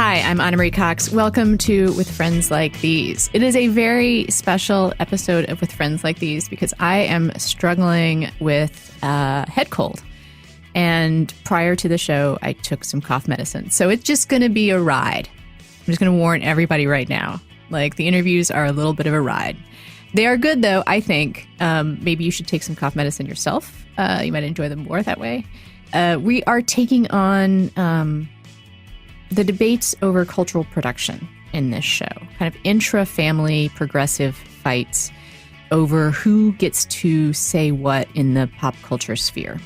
Hi, I'm Anna Marie Cox. Welcome to With Friends Like These. It is a very special episode of With Friends Like These because I am struggling with head cold. And prior to the show, I took some cough medicine. So it's just going to be a ride. I'm just going to warn everybody right now. Like, the interviews are a little bit of a ride. They are good, though, I think. Maybe you should take some cough medicine yourself. You might enjoy them more that way. We are taking on the debates over cultural production in this show, kind of intra-family progressive fights over who gets to say what in the pop culture sphere.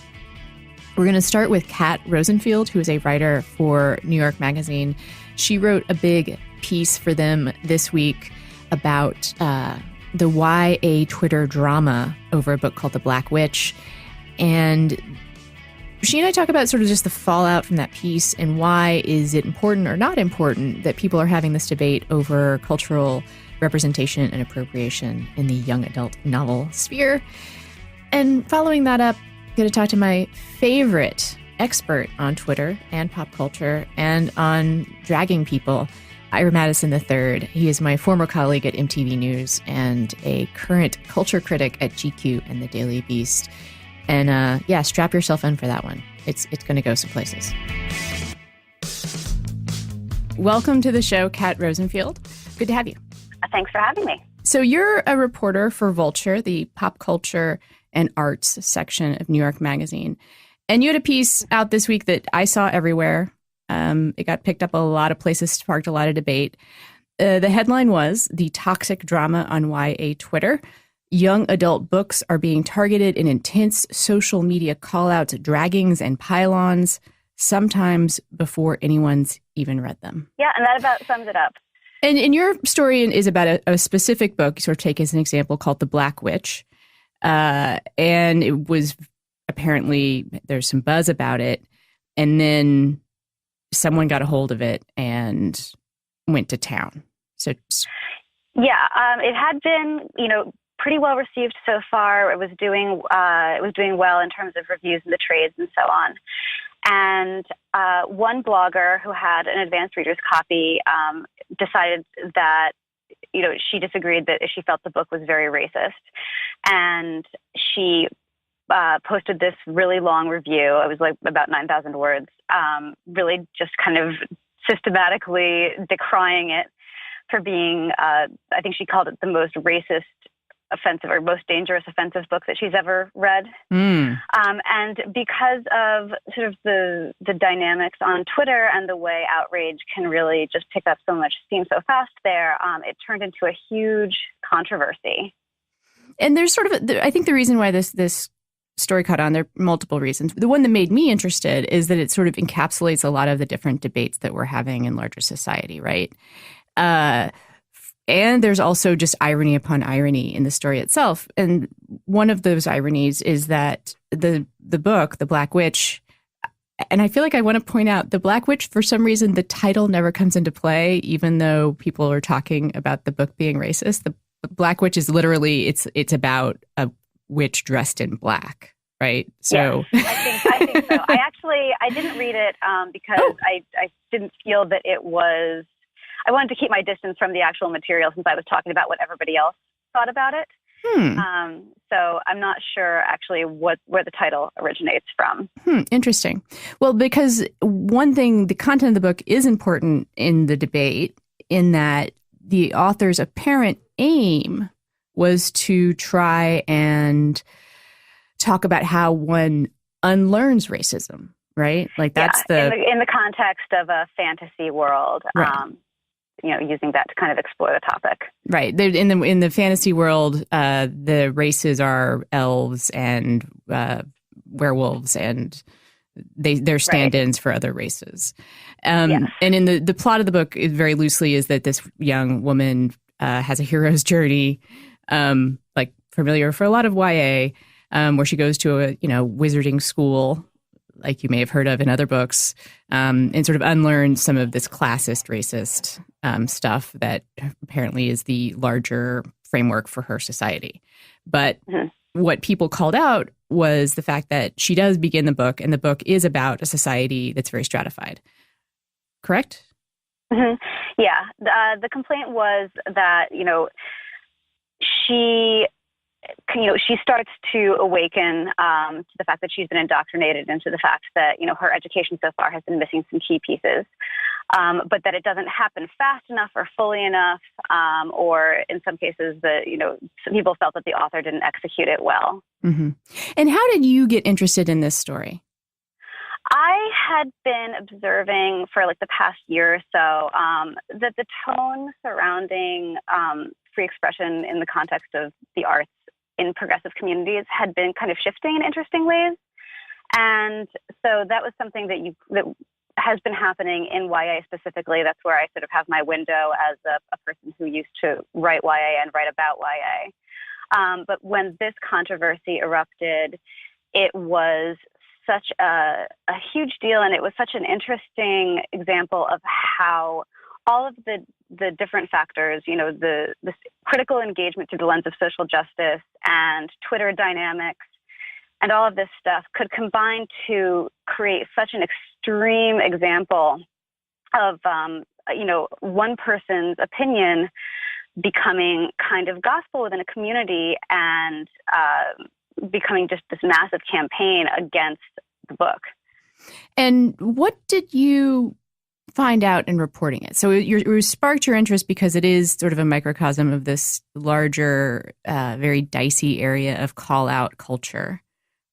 We're going to start with Kat Rosenfield, who is a writer for New York Magazine. She wrote a big piece for them this week about the YA Twitter drama over a book called The Black Witch. And she and I talk about sort of just the fallout from that piece and why is it important or not important that people are having this debate over cultural representation and appropriation in the young adult novel sphere. And following that up, I'm going to talk to my favorite expert on Twitter and pop culture and on dragging people, Ira Madison III. He is my former colleague at MTV News and a current culture critic at GQ and the Daily Beast. And yeah, strap yourself in for that one. It's going to go some places. Welcome to the show, Kat Rosenfield. Good to have you. Thanks for having me. So you're a reporter for Vulture, the pop culture and arts section of New York Magazine. And you had a piece out this week that I saw everywhere. It got picked up a lot of places, sparked a lot of debate. The headline was "The Toxic Drama on YA Twitter. Young adult books are being targeted in intense social media callouts, draggings, and pylons, sometimes before anyone's even read them." Yeah, and that about sums it up. And your story is about a specific book, you sort of take as an example, called The Black Witch. And it was apparently, there's some buzz about it. And then someone got a hold of it and went to town. So, yeah, it had been, pretty well received so far. It was doing well in terms of reviews in the trades and so on. And one blogger who had an advanced reader's copy decided that, she disagreed, that she felt the book was very racist. And she posted this really long review. It was like about 9,000 words, really just kind of systematically decrying it for being, I think she called it the most racist, offensive, or most dangerous offensive book that she's ever read. And because of sort of the dynamics on Twitter and the way outrage can really just pick up so much steam so fast there, it turned into a huge controversy. And there's sort of, I think the reason why this story caught on, there are multiple reasons. The one that made me interested is that it sort of encapsulates a lot of the different debates that we're having in larger society, right? And there's also just irony upon irony in the story itself. And one of those ironies is that the book, The Black Witch, and I feel like I want to point out, The Black Witch, for some reason, the title never comes into play, even though people are talking about the book being racist. The Black Witch is literally, it's about a witch dressed in black, right? So yeah, I think so. I didn't read it because I didn't feel that it was, I wanted to keep my distance from the actual material since I was talking about what everybody else thought about it. So I'm not sure actually where the title originates from. Interesting. Well, because one thing, the content of the book is important in the debate in that the author's apparent aim was to try and talk about how one unlearns racism, right? Like that's in the context of a fantasy world. Right. Using that to kind of explore the topic. Right. In the fantasy world, the races are elves and werewolves, and they're stand-ins for other races. And in the plot of the book, very loosely, is that this young woman has a hero's journey, like familiar for a lot of YA, where she goes to a wizarding school, like you may have heard of in other books, and sort of unlearn some of this classist, racist stuff that apparently is the larger framework for her society. But what people called out was the fact that she does begin the book, and the book is about a society that's very stratified. Correct? Mhm. Yeah. The complaint was that, she, she starts to awaken to the fact that she's been indoctrinated into the fact that, her education so far has been missing some key pieces, but that it doesn't happen fast enough or fully enough, or in some cases that, some people felt that the author didn't execute it well. Mm-hmm. And how did you get interested in this story? I had been observing for like the past year or so that the tone surrounding free expression in the context of the arts in progressive communities had been kind of shifting in interesting ways. And so that was something that has been happening in YA specifically. That's where I sort of have my window as a person who used to write YA and write about YA. But when this controversy erupted, it was such a huge deal, and it was such an interesting example of how all of the different factors, the critical engagement through the lens of social justice and Twitter dynamics and all of this stuff could combine to create such an extreme example of, one person's opinion becoming kind of gospel within a community and becoming just this massive campaign against the book. And what did you find out in reporting it? So you sparked your interest because it is sort of a microcosm of this larger, very dicey area of call-out culture,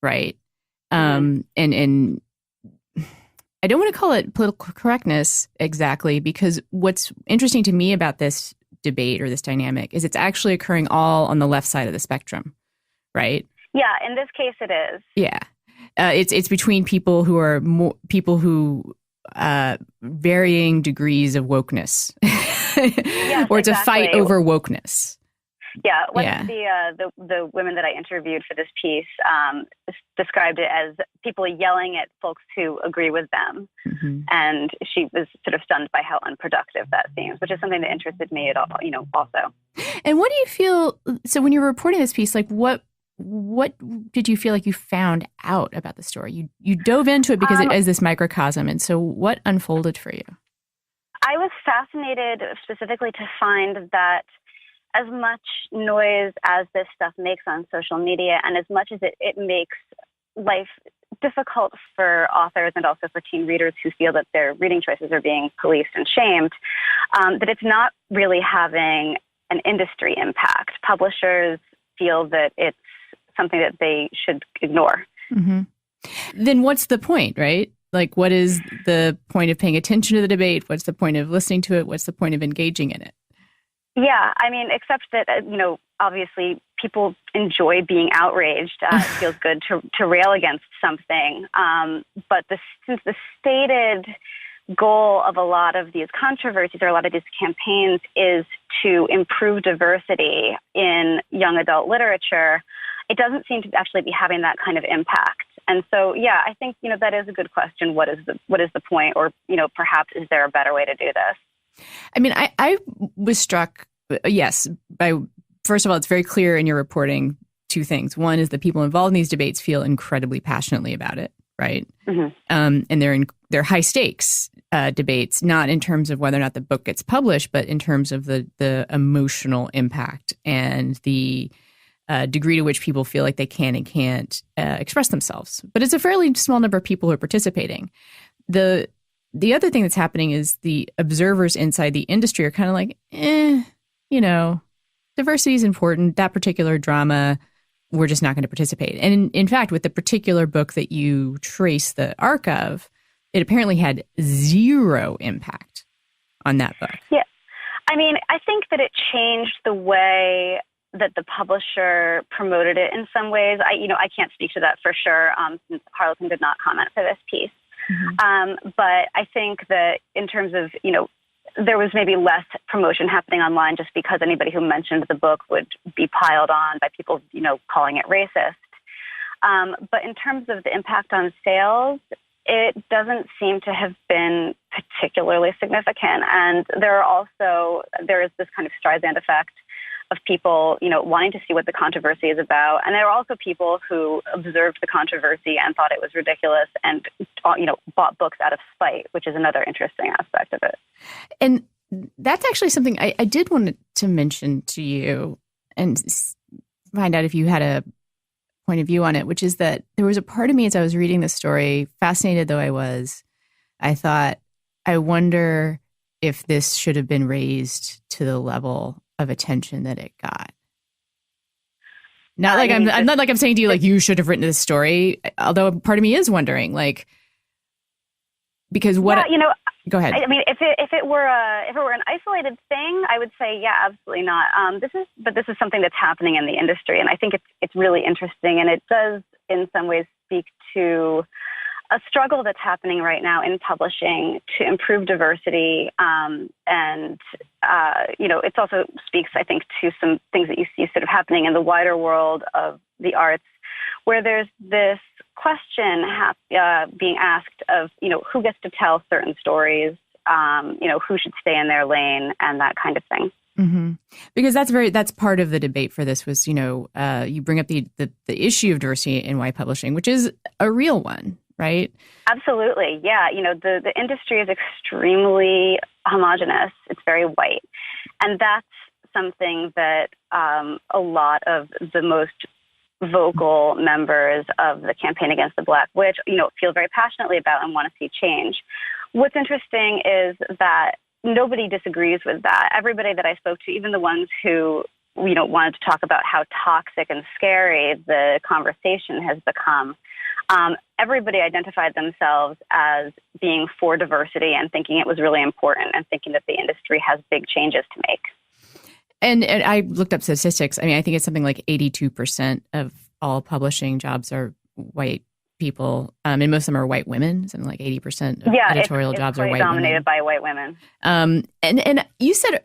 right? And I don't want to call it political correctness exactly, because what's interesting to me about this debate or this dynamic is it's actually occurring all on the left side of the spectrum, right? Yeah, in this case it is. Yeah. It's between people who are varying degrees of wokeness, Yes, or it's exactly. a fight over wokeness. Yeah, one of the women that I interviewed for this piece described it as people yelling at folks who agree with them, and she was sort of stunned by how unproductive that seems, which is something that interested me at all, also. And what do you feel? So when you were reporting this piece, like what did you feel like you found out about the story? You dove into it because it is this microcosm, and so what unfolded for you? I was fascinated specifically to find that as much noise as this stuff makes on social media, and as much as it makes life difficult for authors and also for teen readers who feel that their reading choices are being policed and shamed, that it's not really having an industry impact. Publishers feel that it's something that they should ignore. Mm-hmm. Then what's the point, right? Like, what is the point of paying attention to the debate? What's the point of listening to it? What's the point of engaging in it? Yeah, I mean, except that, obviously people enjoy being outraged. It feels good to rail against something. But since the stated goal of a lot of these controversies or a lot of these campaigns is to improve diversity in young adult literature, it doesn't seem to actually be having that kind of impact. And so, yeah, I think, that is a good question. What is the point? Or, perhaps is there a better way to do this? I mean, I was struck, yes, by, first of all, it's very clear in your reporting two things. One is that people involved in these debates feel incredibly passionately about it, right? Mm-hmm. And they're high stakes debates, not in terms of whether or not the book gets published, but in terms of the emotional impact and the degree to which people feel like they can and can't express themselves. But it's a fairly small number of people who are participating. The other thing that's happening is the observers inside the industry are kind of like, diversity is important. That particular drama, we're just not going to participate. And in fact, with the particular book that you trace the arc of, it apparently had zero impact on that book. Yeah. I mean, I think that it changed the way that the publisher promoted it in some ways. I can't speak to that for sure, since Harlequin did not comment for this piece. Mm-hmm. But I think that in terms of, there was maybe less promotion happening online just because anybody who mentioned the book would be piled on by people, calling it racist. But in terms of the impact on sales, it doesn't seem to have been particularly significant. And there is this kind of Streisand effect of people, wanting to see what the controversy is about. And there are also people who observed the controversy and thought it was ridiculous and, bought books out of spite, which is another interesting aspect of it. And that's actually something I did want to mention to you and find out if you had a point of view on it, which is that there was a part of me as I was reading this story, fascinated though I thought, I wonder if this should have been raised to the level of attention that it got. Not like I'm not like I'm saying to you, like, you should have written this story, although part of me is wondering, like, because what... Yeah, go ahead. I mean, if it were an isolated thing, I would say, yeah, absolutely not. This is something that's happening in the industry, and I think it's really interesting, and it does in some ways speak to a struggle that's happening right now in publishing to improve diversity, it also speaks, I think, to some things that you see sort of happening in the wider world of the arts, where there's this question being asked of, who gets to tell certain stories, who should stay in their lane, and that kind of thing. Mm-hmm. Because that's part of the debate for this was, you bring up the issue of diversity in YA publishing, which is a real one, right? Absolutely. Yeah. The industry is extremely homogenous. It's very white. And that's something that a lot of the most vocal members of the Campaign Against the Black Witch, feel very passionately about and want to see change. What's interesting is that nobody disagrees with that. Everybody that I spoke to, even the ones who, wanted to talk about how toxic and scary the conversation has become, everybody identified themselves as being for diversity and thinking it was really important and thinking that the industry has big changes to make. And I looked up statistics. I mean, I think it's something like 82% of all publishing jobs are white people, and most of them are white women. Something like 80% of editorial jobs are white dominated women. by white women. And you said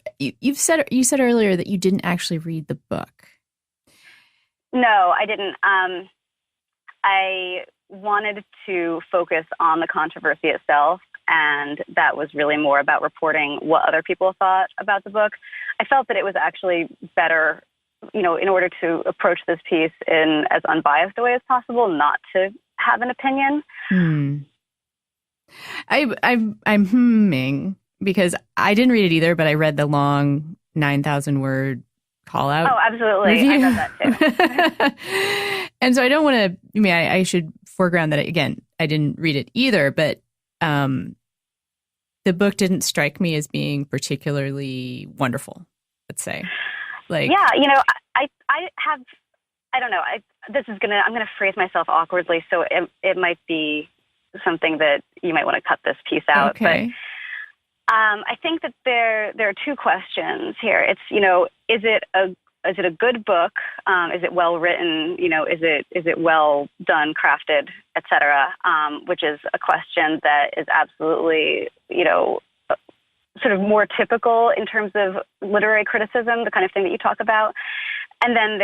earlier that you didn't actually read the book. No, I didn't. I wanted to focus on the controversy itself, and that was really more about reporting what other people thought about the book. I felt that it was actually better, in order to approach this piece in as unbiased a way as possible, not to have an opinion. I'm humming because I didn't read it either, but I read the long 9,000 word call out. Oh, absolutely. Review. I read that too. And so I don't want to, I should foreground that, again, I didn't read it either, but the book didn't strike me as being particularly wonderful, let's say. Like, yeah, I don't know. I'm going to phrase myself awkwardly, so it might be something that you might want to cut this piece out. Okay. But I think that there are two questions here. It's, is it a good book? Is it well written? Is it well done, crafted, et cetera? Which is a question that is absolutely, sort of more typical in terms of literary criticism, the kind of thing that you talk about. And then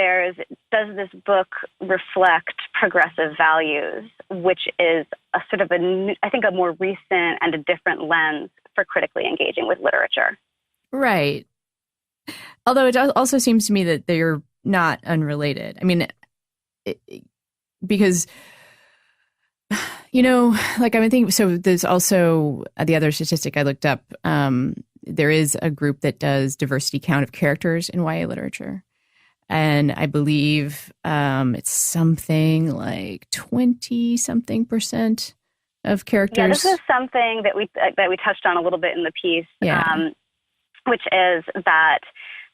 does this book reflect progressive values, which is a sort of I think a more recent and a different lens for critically engaging with literature. Right. Although it also seems to me that they're not unrelated. I mean, because, like I'm thinking, so there's also the other statistic I looked up. There is a group that does diversity count of characters in YA literature. And I believe it's something like 20-something% of characters. Yeah, this is something that we touched on a little bit in the piece, which is that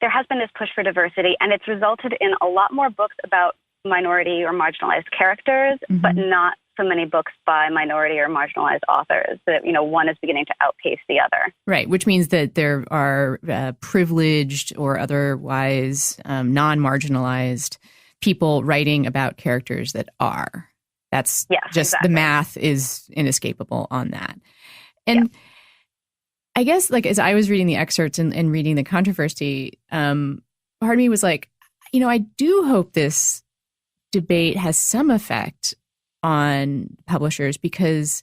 there has been this push for diversity, and it's resulted in a lot more books about minority or marginalized characters, but not so many books by minority or marginalized authors. That one is beginning to outpace the other. Right, which means that there are privileged or otherwise non-marginalized people writing about characters that are. That's just exactly. The math is inescapable on that. And I guess, like, as I was reading the excerpts and reading the controversy, part of me was like, I do hope this debate has some effect on publishers, because,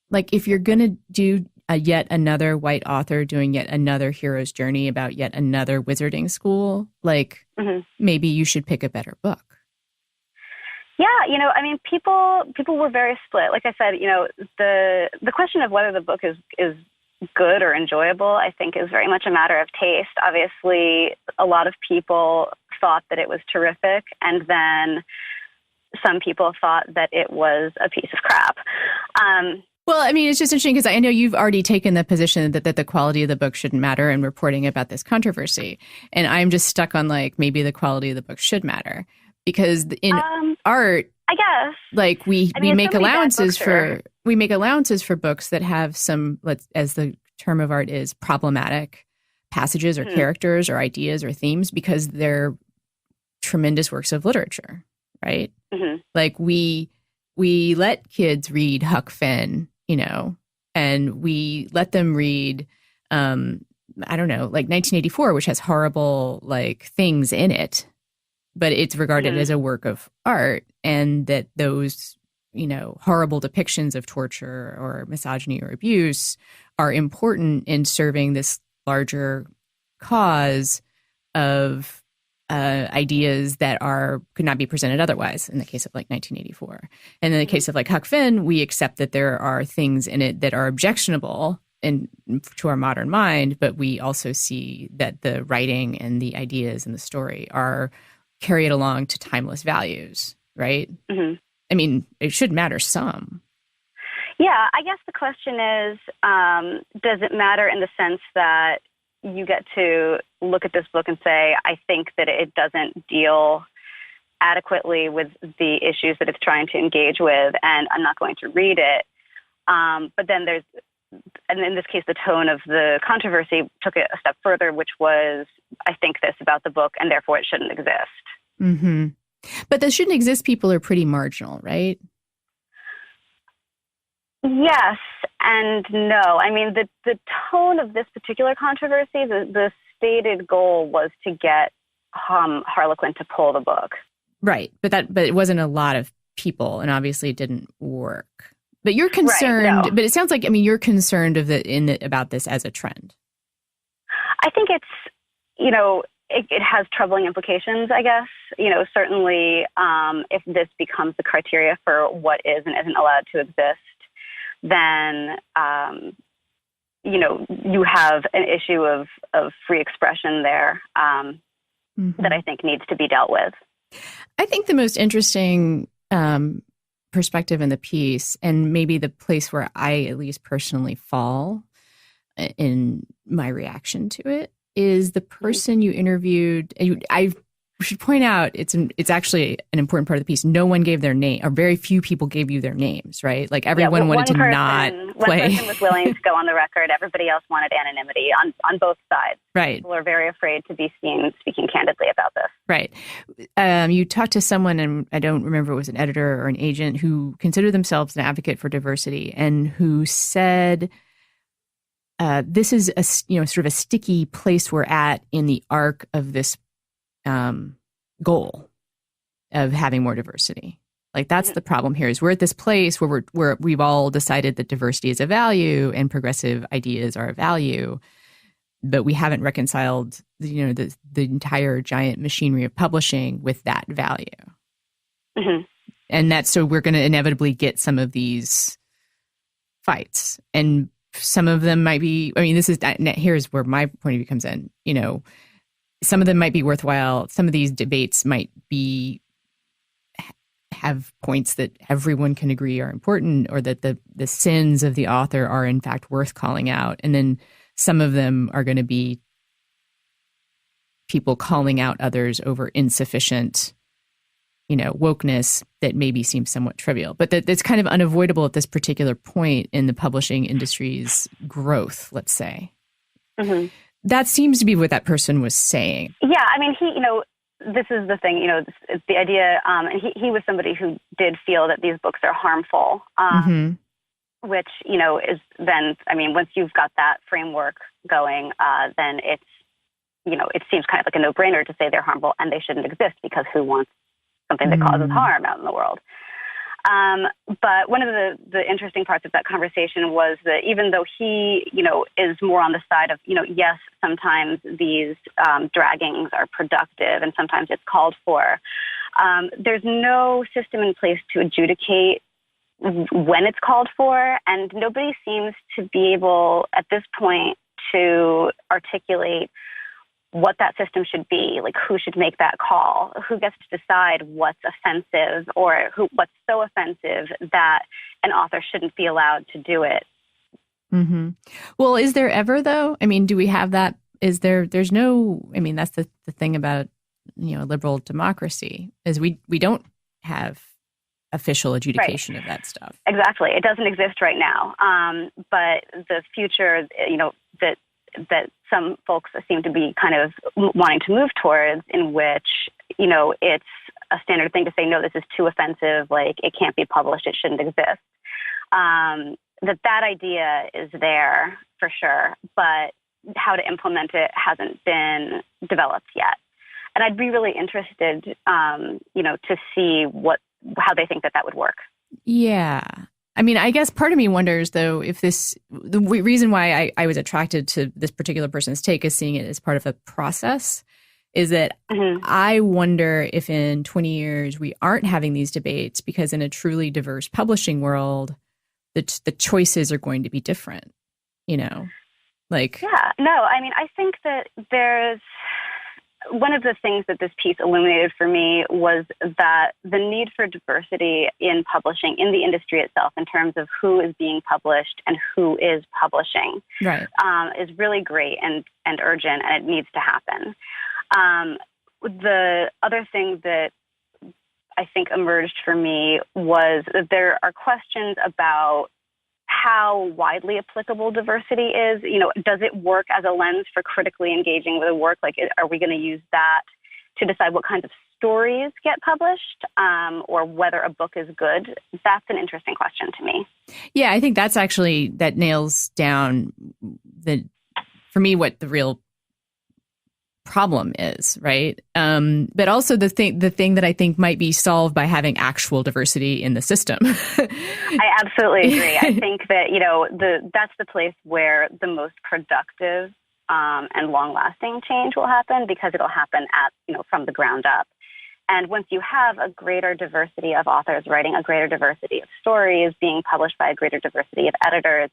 like, if you're going to do yet another white author doing yet another hero's journey about yet another wizarding school, like maybe you should pick a better book. Yeah, I mean, people were very split. Like I said, the question of whether the book is good or enjoyable, I think, is very much a matter of taste. Obviously, a lot of people thought that it was terrific, and then some people thought that it was a piece of crap. Well, I mean, it's just interesting because I know you've already taken the position that the quality of the book shouldn't matter in reporting about this controversy. And I'm just stuck on like maybe the quality of the book should matter because in art, I guess, like we make allowances for books that have some, as the term of art is, problematic passages or characters or ideas or themes because they're tremendous works of literature, right? Like we let kids read Huck Finn, and we let them read, I don't know, like 1984, which has horrible like things in it, but it's regarded as a work of art, and that those, horrible depictions of torture or misogyny or abuse are important in serving this larger cause of ideas that could not be presented otherwise in the case of like 1984. And in the case of like Huck Finn, we accept that there are things in it that are objectionable to our modern mind, but we also see that the writing and the ideas and the story are carried along to timeless values, right? I mean, it should matter some. Yeah, I guess the question is, does it matter in the sense that you get to look at this book and say, I think that it doesn't deal adequately with the issues that it's trying to engage with, and I'm not going to read it. But then and in this case, the tone of the controversy took it a step further, which was, I think this about the book, and therefore it shouldn't exist. But the shouldn't exist people are pretty marginal, right? Yes and no. I mean, the tone of this particular controversy, the stated goal was to get Harlequin to pull the book. Right, but it wasn't a lot of people, and obviously it didn't work. But you're concerned. Right, no. But it sounds like you're concerned about this as a trend. I think it's it has troubling implications. I guess certainly if this becomes the criteria for what is and isn't allowed to exist, then, you have an issue of free expression there that I think needs to be dealt with. I think the most interesting perspective in the piece, and maybe the place where I at least personally fall in my reaction to it, is the person you interviewed. I should point out it's actually an important part of the piece. No one gave their name, or very few people gave you their names, right? Like everyone wanted to not play. One person was willing to go on the record. Everybody else wanted anonymity on both sides. Right. People are very afraid to be seen speaking candidly about this. Right. You talked to someone, and I don't remember if it was an editor or an agent, who considered themselves an advocate for diversity and who said, this is a sort of a sticky place we're at in the arc of this goal of having more diversity. Like that's the problem here, is we're at this place where we've all decided that diversity is a value and progressive ideas are a value, but we haven't reconciled the entire giant machinery of publishing with that value. And so we're going to inevitably get some of these fights, and some of them might be, here's where my point of view comes in, some of them might be worthwhile. Some of these debates might have points that everyone can agree are important, or that the sins of the author are in fact worth calling out. And then some of them are going to be people calling out others over insufficient, wokeness that maybe seems somewhat trivial. But that's kind of unavoidable at this particular point in the publishing industry's growth, let's say. That seems to be what that person was saying. Yeah, I mean, this is the thing, it's the idea, and he was somebody who did feel that these books are harmful, which, is then, once you've got that framework going, then it's, it seems kind of like a no-brainer to say they're harmful and they shouldn't exist, because who wants something that causes harm out in the world? But one of the interesting parts of that conversation was that even though he, is more on the side of, yes, sometimes these draggings are productive and sometimes it's called for, there's no system in place to adjudicate when it's called for, and nobody seems to be able at this point to articulate what that system should be, like who should make that call, who gets to decide what's offensive or what's so offensive that an author shouldn't be allowed to do it. Mm-hmm. Well, is there ever, though? I mean, do we have that? There's no, I mean, that's the thing about, liberal democracy is we don't have official adjudication of that stuff. Exactly. It doesn't exist right now. But the future, that some folks seem to be kind of wanting to move towards, in which, it's a standard thing to say, no, this is too offensive, like it can't be published, it shouldn't exist. That idea is there for sure, but how to implement it hasn't been developed yet. And I'd be really interested, to see how they think that would work. Yeah. I mean, I guess part of me wonders, though, if the reason why I was attracted to this particular person's take is seeing it as part of a process, is that I wonder if in 20 years we aren't having these debates because in a truly diverse publishing world, the choices are going to be different, Yeah, no, I mean, I think that there's one of the things that this piece illuminated for me was that the need for diversity in publishing, in the industry itself, in terms of who is being published and who is publishing, right, is really great and urgent, and it needs to happen. The other thing that I think emerged for me was that there are questions about how widely applicable diversity is. Does it work as a lens for critically engaging with a work? Like, are we going to use that to decide what kinds of stories get published, or whether a book is good? That's an interesting question to me. Yeah, I think that nails down for me, what the real problem is, right? But also the thing that I think might be solved by having actual diversity in the system. I absolutely agree. I think that, that's the place where the most productive and long-lasting change will happen, because it'll happen from the ground up. And once you have a greater diversity of authors writing, a greater diversity of stories being published by a greater diversity of editors,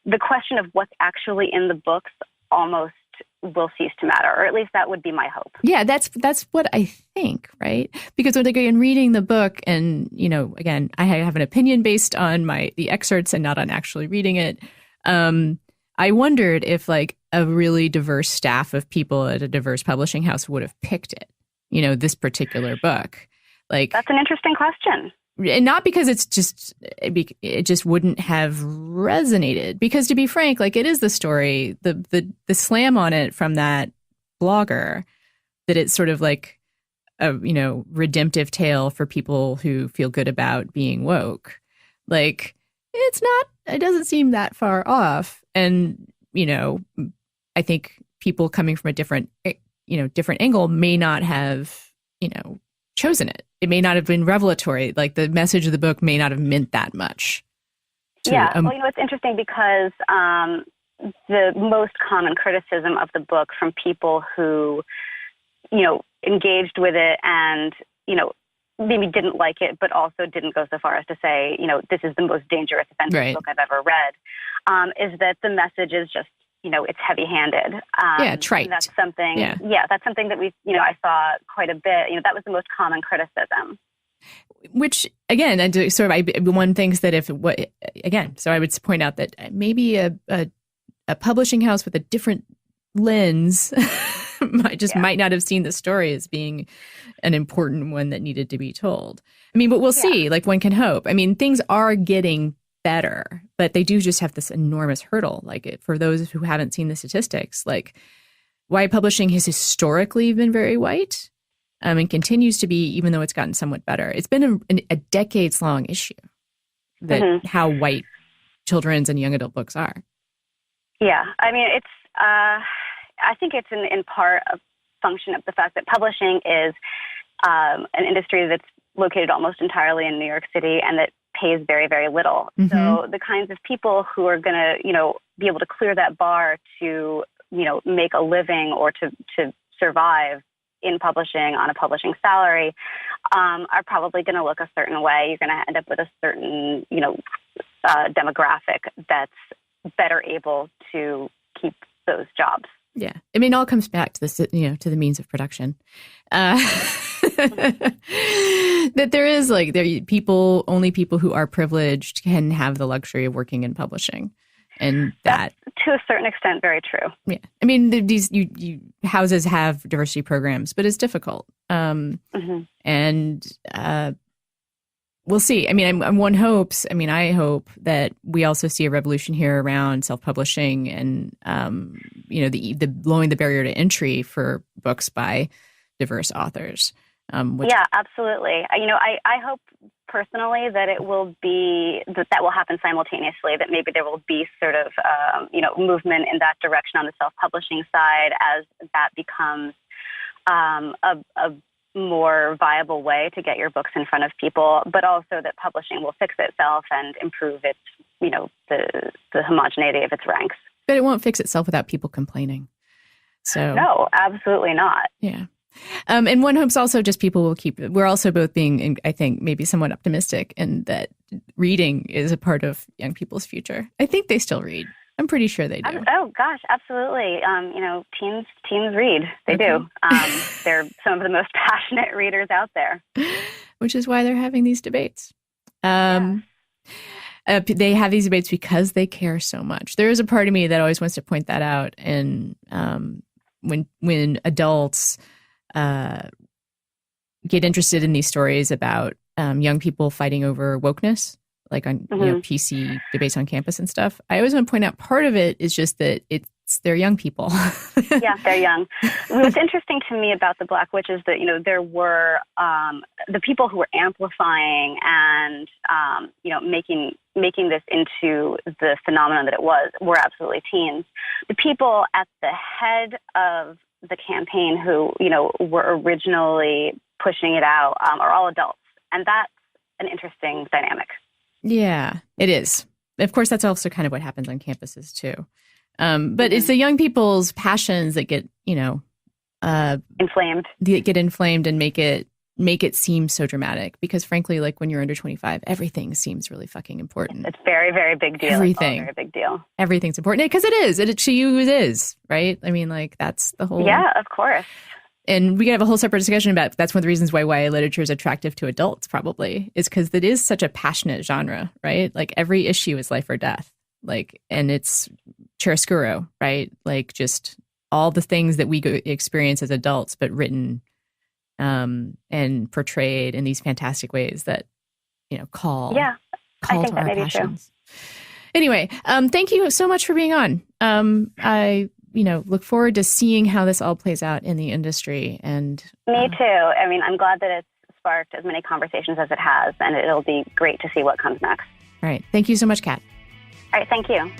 the question of what's actually in the books almost will cease to matter, or at least that would be my hope. Yeah, that's what I think, right? Because when in reading the book, and again, I have an opinion based on the excerpts and not on actually reading it. I wondered if a really diverse staff of people at a diverse publishing house would have picked it, this particular book. That's an interesting question. And not because it just wouldn't have resonated, because to be frank, it is the story, the slam on it from that blogger, that it's sort of a redemptive tale for people who feel good about being woke. It doesn't seem that far off. And I think people coming from a different angle may not have chosen it. It may not have been revelatory. The message of the book may not have meant that much. It's interesting because the most common criticism of the book from people who, engaged with it and, maybe didn't like it, but also didn't go so far as to say, this is the most dangerous, offensive book I've ever read, is that the message is just, it's heavy-handed. Trite. That's something. Yeah, that's something that we, I saw quite a bit. That was the most common criticism. Which again, and sort of, one thinks that so I would point out that maybe a publishing house with a different lens might not have seen the story as being an important one that needed to be told. I mean, but we'll see. One can hope. I mean, things are getting better, but they do just have this enormous hurdle. For those who haven't seen the statistics, white publishing has historically been very white, and continues to be, even though it's gotten somewhat better. It's been a decades-long issue that how white children's and young adult books are. Yeah, I mean, it's. I think it's in part a function of the fact that publishing is an industry that's located almost entirely in New York City and that pays very, very little. Mm-hmm. So the kinds of people who are going to, be able to clear that bar to, make a living or to survive in publishing on a publishing salary, are probably going to look a certain way. You're going to end up with a certain, demographic that's better able to keep those jobs. Yeah. I mean, it all comes back to this, to the means of production. That there is only people who are privileged can have the luxury of working in publishing. And that's to a certain extent very true. Yeah. I mean, these houses have diversity programs, but it's difficult. Mm-hmm. And we'll see. I mean, I hope that we also see a revolution here around self-publishing and, the lowering the barrier to entry for books by diverse authors. Yeah, absolutely. I hope personally that it will be that will happen simultaneously. That maybe there will be sort of movement in that direction on the self-publishing side as that becomes a more viable way to get your books in front of people, but also that publishing will fix itself and improve its the homogeneity of its ranks. But it won't fix itself without people complaining. So no, absolutely not. Yeah. And one hopes also just people will we're also both being, I think, maybe somewhat optimistic in that reading is a part of young people's future. I think they still read. I'm pretty sure they do. Oh, gosh, absolutely. Teens read. They do. They're some of the most passionate readers out there. Which is why they're having these debates. They have these debates because they care so much. There is a part of me that always wants to point that out. And when adults get interested in these stories about young people fighting over wokeness, like on PC debates on campus and stuff, I always want to point out part of it is just that they're young people. Yeah, they're young. What's interesting to me about the Black Witch is that, there were the people who were amplifying and, making this into the phenomenon that it was were absolutely teens. The people at the head of the campaign who, were originally pushing it out are all adults. And that's an interesting dynamic. Yeah, it is. Of course, that's also kind of what happens on campuses, too. But it's the young people's passions that get, inflamed. Get inflamed and make it seem so dramatic. Because frankly, like when you're under 25, everything seems really fucking important. It's very, very big deal. Everything. It's all very big deal. Everything's important. Because it is. To you, it is, right? I mean, like, that's the whole... Yeah, of course. And we could have a whole separate discussion about that's one of the reasons why YA literature is attractive to adults, probably, is because it is such a passionate genre, right? Like, every issue is life or death. Like, and it's chiaroscuro, right? Like, just all the things that we experience as adults, but written and portrayed in these fantastic ways that, call I think to that our may be passions. True. Anyway, thank you so much for being on. I look forward to seeing how this all plays out in the industry. And me too. I mean, I'm glad that it's sparked as many conversations as it has, and it'll be great to see what comes next. All right. Thank you so much, Kat. All right. Thank you.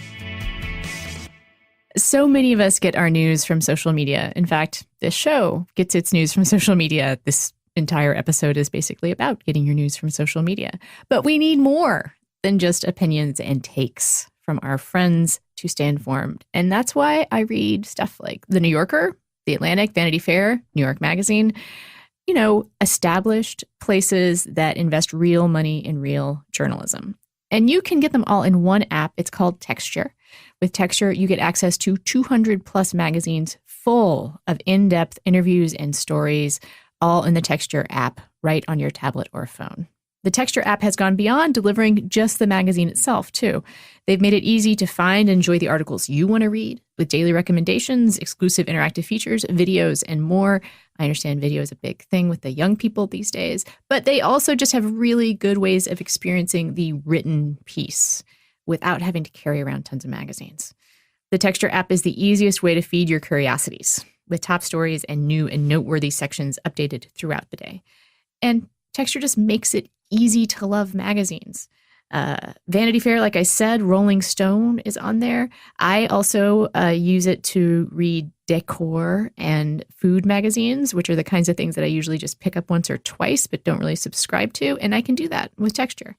So many of us get our news from social media. In fact, this show gets its news from social media. This entire episode is basically about getting your news from social media. But we need more than just opinions and takes from our friends to stay informed. And that's why I read stuff like The New Yorker, The Atlantic, Vanity Fair, New York Magazine, established places that invest real money in real journalism. And you can get them all in one app. It's called Texture. With Texture, you get access to 200 plus magazines full of in-depth interviews and stories, all in the Texture app, right on your tablet or phone. The Texture app has gone beyond delivering just the magazine itself, too. They've made it easy to find and enjoy the articles you want to read, with daily recommendations, exclusive interactive features, videos, and more. I understand video is a big thing with the young people these days, but they also just have really good ways of experiencing the written piece without having to carry around tons of magazines. The Texture app is the easiest way to feed your curiosities, with top stories and new and noteworthy sections updated throughout the day. And Texture just makes it easy to love magazines. Vanity Fair, like I said, Rolling Stone is on there. I also use it to read decor and food magazines, which are the kinds of things that I usually just pick up once or twice, but don't really subscribe to. And I can do that with Texture.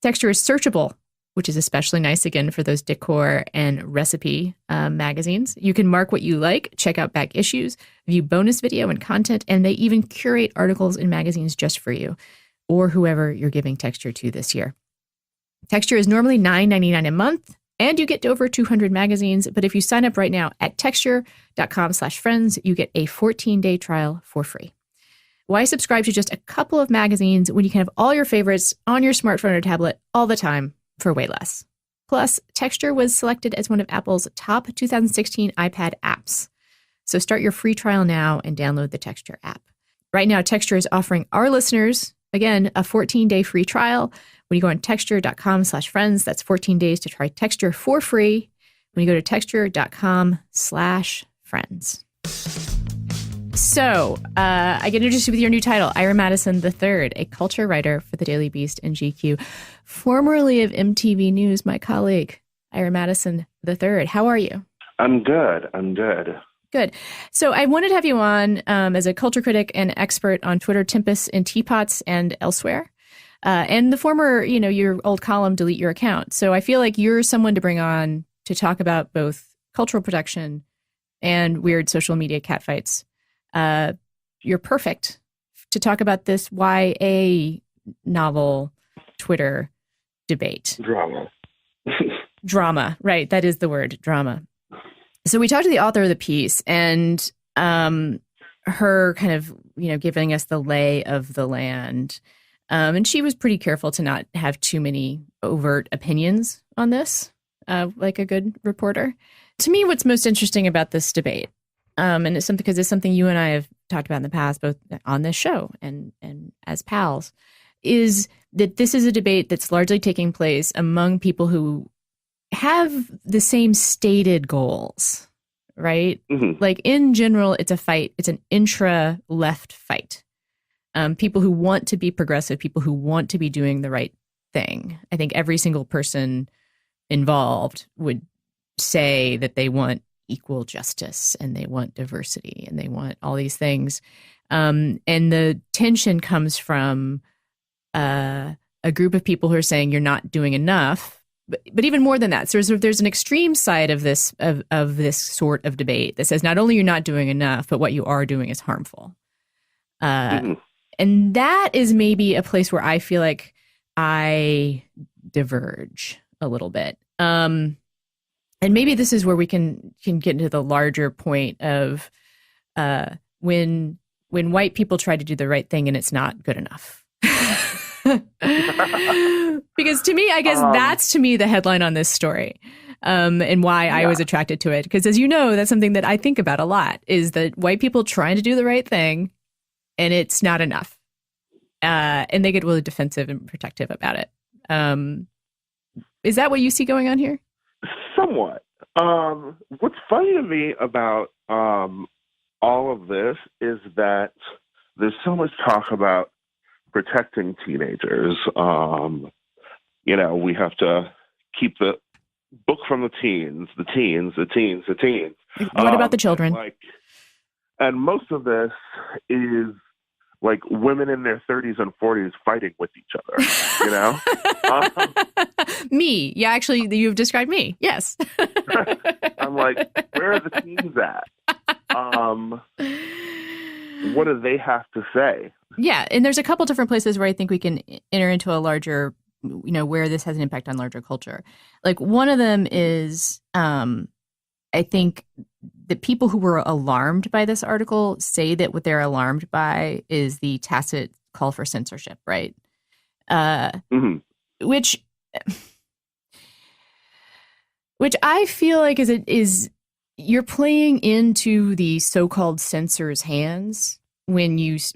Texture is searchable, which is especially nice, again, for those decor and recipe magazines. You can mark what you like, check out back issues, view bonus video and content, and they even curate articles in magazines just for you or whoever you're giving Texture to this year. Texture is normally $9.99 a month, and you get to over 200 magazines. But if you sign up right now at texture.com/friends, you get a 14-day trial for free. Why subscribe to just a couple of magazines when you can have all your favorites on your smartphone or tablet all the time for way less? Plus, Texture was selected as one of Apple's top 2016 iPad apps. So start your free trial now and download the Texture app. Right now, Texture is offering our listeners, again, a 14-day free trial. When you go on texture.com/friends, that's 14 days to try Texture for free. When you go to texture.com/friends. So, I get introduced with your new title, Ira Madison III, a culture writer for the Daily Beast and GQ, formerly of MTV News, my colleague, Ira Madison III. How are you? I'm good. Good. So I wanted to have you on as a culture critic and expert on Twitter tempests and teapots and elsewhere. And the former, your old column, Delete Your Account. So I feel like you're someone to bring on to talk about both cultural production and weird social media catfights. You're perfect to talk about this YA novel Twitter debate. Drama, right. That is the word, drama. So we talked to the author of the piece and her kind of, giving us the lay of the land. And she was pretty careful to not have too many overt opinions on this, like a good reporter. To me, what's most interesting about this debate, and it's something because it's something you and I have talked about in the past, both on this show and as pals, is that this is a debate that's largely taking place among people who have the same stated goals, right? Mm-hmm. Like in general, it's a fight. It's an intra-left fight. People who want to be progressive, people who want to be doing the right thing. I think every single person involved would say that they want equal justice and they want diversity and they want all these things. And the tension comes from a group of people who are saying you're not doing enough. But even more than that, so there's an extreme side of this of this sort of debate that says not only you're not doing enough, but what you are doing is harmful. And that is maybe a place where I feel like I diverge a little bit. And maybe this is where we can get into the larger point of when white people try to do the right thing and it's not good enough. Because to me, I guess that's to me the headline on this story, and why I was attracted to it. Because as you know, that's something that I think about a lot, is that white people trying to do the right thing and it's not enough. And they get really defensive and protective about it. Is that what you see going on here? Somewhat. What's funny to me about all of this is that there's so much talk about protecting teenagers. We have to keep the book from the teens. What about the children? And most of this is like women in their 30s and 40s fighting with each other, Me. Yeah, actually, you've described me. Yes. I'm like, where are the teens at? What do they have to say? Yeah, and there's a couple different places where I think we can enter into a larger, where this has an impact on larger culture. Like one of them is, I think the people who were alarmed by this article say that what they're alarmed by is the tacit call for censorship, right? Which I feel like is you're playing into the so-called censor's hands when you say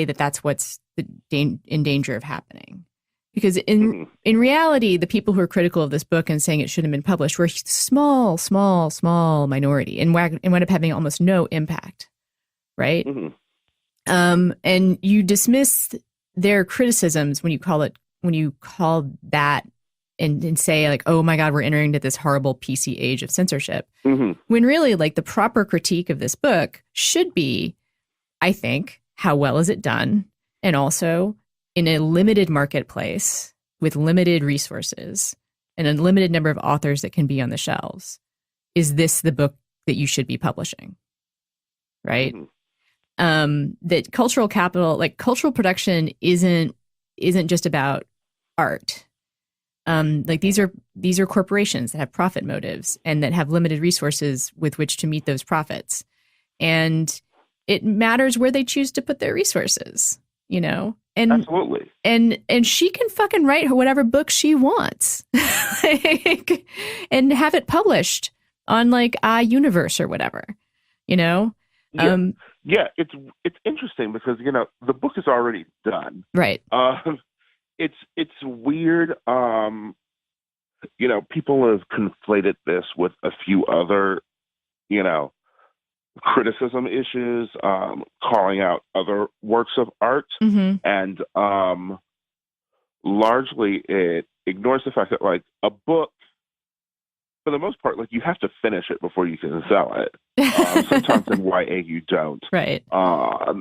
that that's what's in danger of happening. Because in reality, the people who are critical of this book and saying it shouldn't have been published were a small minority and wound up having almost no impact, right? Mm-hmm. And you dismiss their criticisms when you call that and say like, oh my God, we're entering into this horrible PC age of censorship. Mm-hmm. When really like the proper critique of this book should be, I think, how well is it done? And also in a limited marketplace with limited resources and a limited number of authors that can be on the shelves, is this the book that you should be publishing? Right? Mm-hmm. That cultural capital, like cultural production isn't just about art. Like these are corporations that have profit motives and that have limited resources with which to meet those profits. And it matters where they choose to put their resources, you know? And absolutely. And she can fucking write whatever book she wants like, and have it published on like Universe or whatever, you know? Yeah, it's interesting because, you know, the book is already done. Right. It's weird. You know, people have conflated this with a few other, you know, criticism issues, calling out other works of art, and largely it ignores the fact that like a book, for the most part, like you have to finish it before you can sell it. Sometimes in YA you don't. Right.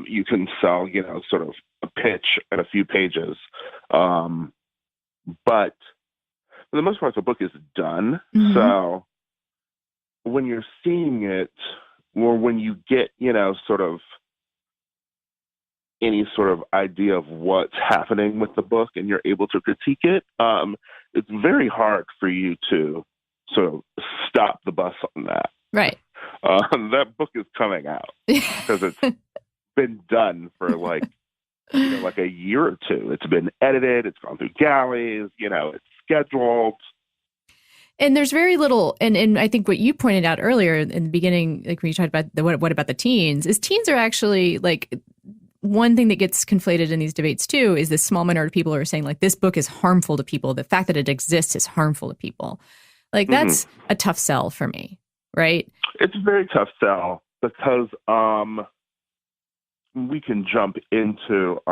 You can sell, you know, sort of a pitch and a few pages, but for the most part, the book is done. So when you're seeing it, or when you get, you know, sort of any sort of idea of what's happening with the book and you're able to critique it, it's very hard for you to sort of stop the bus on that. Right. That book is coming out because it's been done for like, you know, like a year or two. It's been edited. It's gone through galleys. You know, it's scheduled. And there's very little, and I think what you pointed out earlier in the beginning, like when you talked about what about the teens, is teens are actually like, one thing that gets conflated in these debates too is this small minority of people who are saying like this book is harmful to people. The fact that it exists is harmful to people. Like that's a tough sell for me, right? It's a very tough sell because we can jump into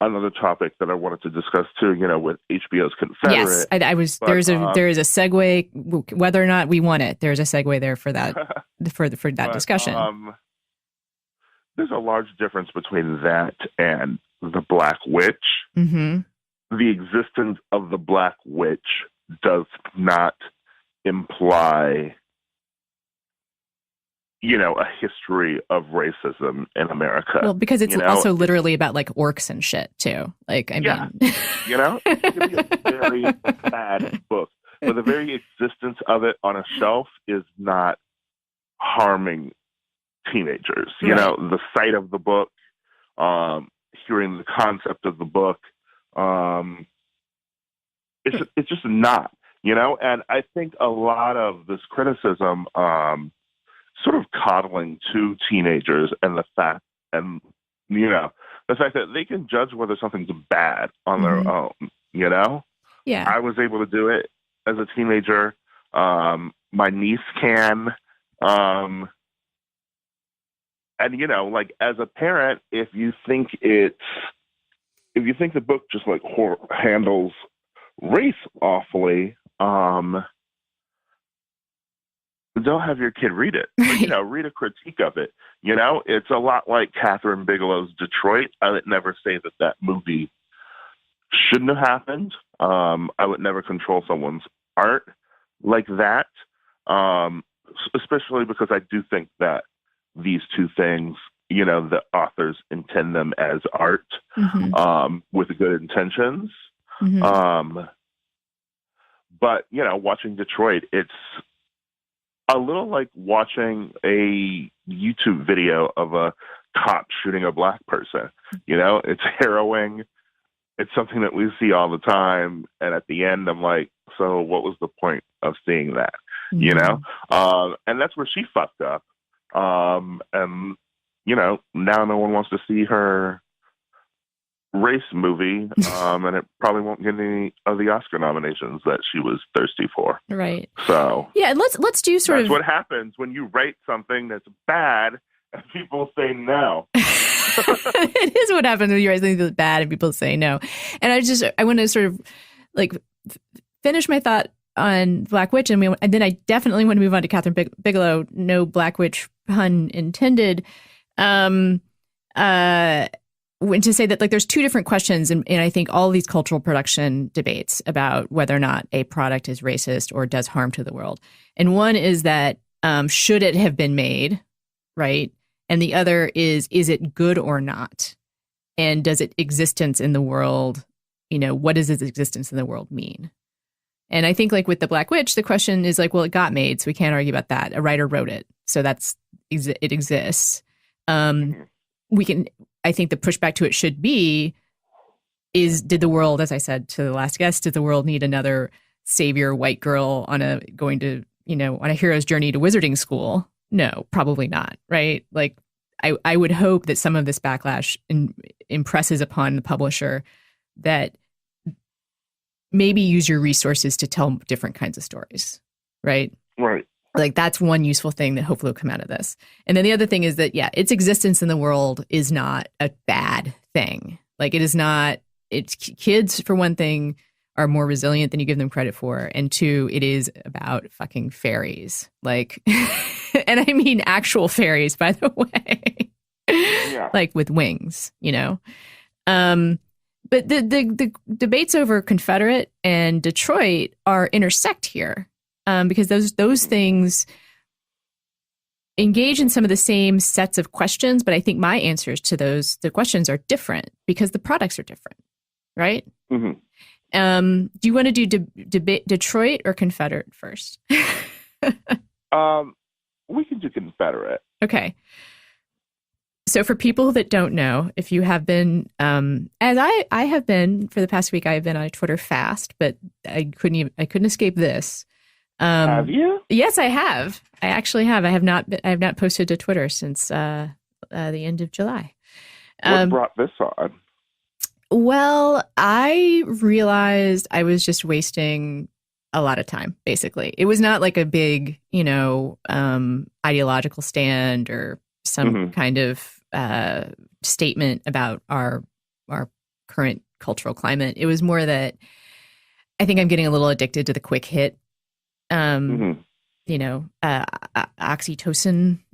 another topic that I wanted to discuss too, you know, with HBO's Confederate. Yes, I was. But, there is a segue, whether or not we want it. There's a segue there for that for that discussion. There's a large difference between that and the Black Witch. The existence of the Black Witch does not imply, you know, a history of racism in America. Well, because it's also literally about like orcs and shit too. Like, I mean, you know, it could be a very bad book, but the very existence of it on a shelf is not harming teenagers. You know, the sight of the book, hearing the concept of the book, it's just not, you know. And I think a lot of this criticism, sort of coddling to teenagers and the fact that they can judge whether something's bad on their own, you know? Yeah. I was able to do it as a teenager. My niece can. And, you know, like as a parent, if you think the book just like handles race awfully, don't have your kid read it. But, you know, read a critique of it. You know, it's a lot like Catherine Bigelow's Detroit. I would never say that movie shouldn't have happened. I would never control someone's art like that, especially because I do think that these two things, you know, the authors intend them as art with good intentions. But, you know, watching Detroit, it's a little like watching a YouTube video of a cop shooting a black person. You know, it's harrowing. It's something that we see all the time. And at the end, I'm like, so what was the point of seeing that? You know? And that's where she fucked up. And, you know, now no one wants to see her race movie, and it probably won't get any of the Oscar nominations that she was thirsty for. Right. So yeah, let's do sort that's of what happens when you write something that's bad and people say no. It is what happens when you write something that's bad and people say no. And I want to sort of like finish my thought on Black Witch, and then I definitely want to move on to Catherine Bigelow. No Black Witch pun intended. When to say that, like, there's two different questions, and I think all these cultural production debates about whether or not a product is racist or does harm to the world. And one is that should it have been made, right? And the other is it good or not? And does its existence in the world, what does its existence in the world mean? And I think, like, with the Black Witch, the question is like, well, it got made, so we can't argue about that. A writer wrote it, so it exists. I think the pushback to it should be did the world, as I said to the last guest, did the world need another savior white girl on a hero's journey to wizarding school? No, probably not. Right. Like, I would hope that some of this backlash impresses upon the publisher that maybe use your resources to tell different kinds of stories. Right. Right. Like, that's one useful thing that hopefully will come out of this. And then the other thing is that, yeah, its existence in the world is not a bad thing. Like, it is not. It's kids, for one thing, are more resilient than you give them credit for. And two, it is about fucking fairies. Like, and I mean actual fairies, by the way. Yeah. Like, with wings, But the debates over Confederate and Detroit intersect here. Because those things engage in some of the same sets of questions, but I think my answers to the questions are different because the products are different, right? Mm-hmm. Do you want to do Detroit or Confederate first? We can do Confederate. Okay. So for people that don't know, if you have been, as I have been for the past week, I have been on a Twitter fast, but I couldn't escape this. Have you? Yes, I have. I actually have. I have not posted to Twitter since the end of July. What brought this on? Well, I realized I was just wasting a lot of time, basically. It was not like a big, ideological stand or some kind of statement about our current cultural climate. It was more that I think I'm getting a little addicted to the quick hit. Oxytocin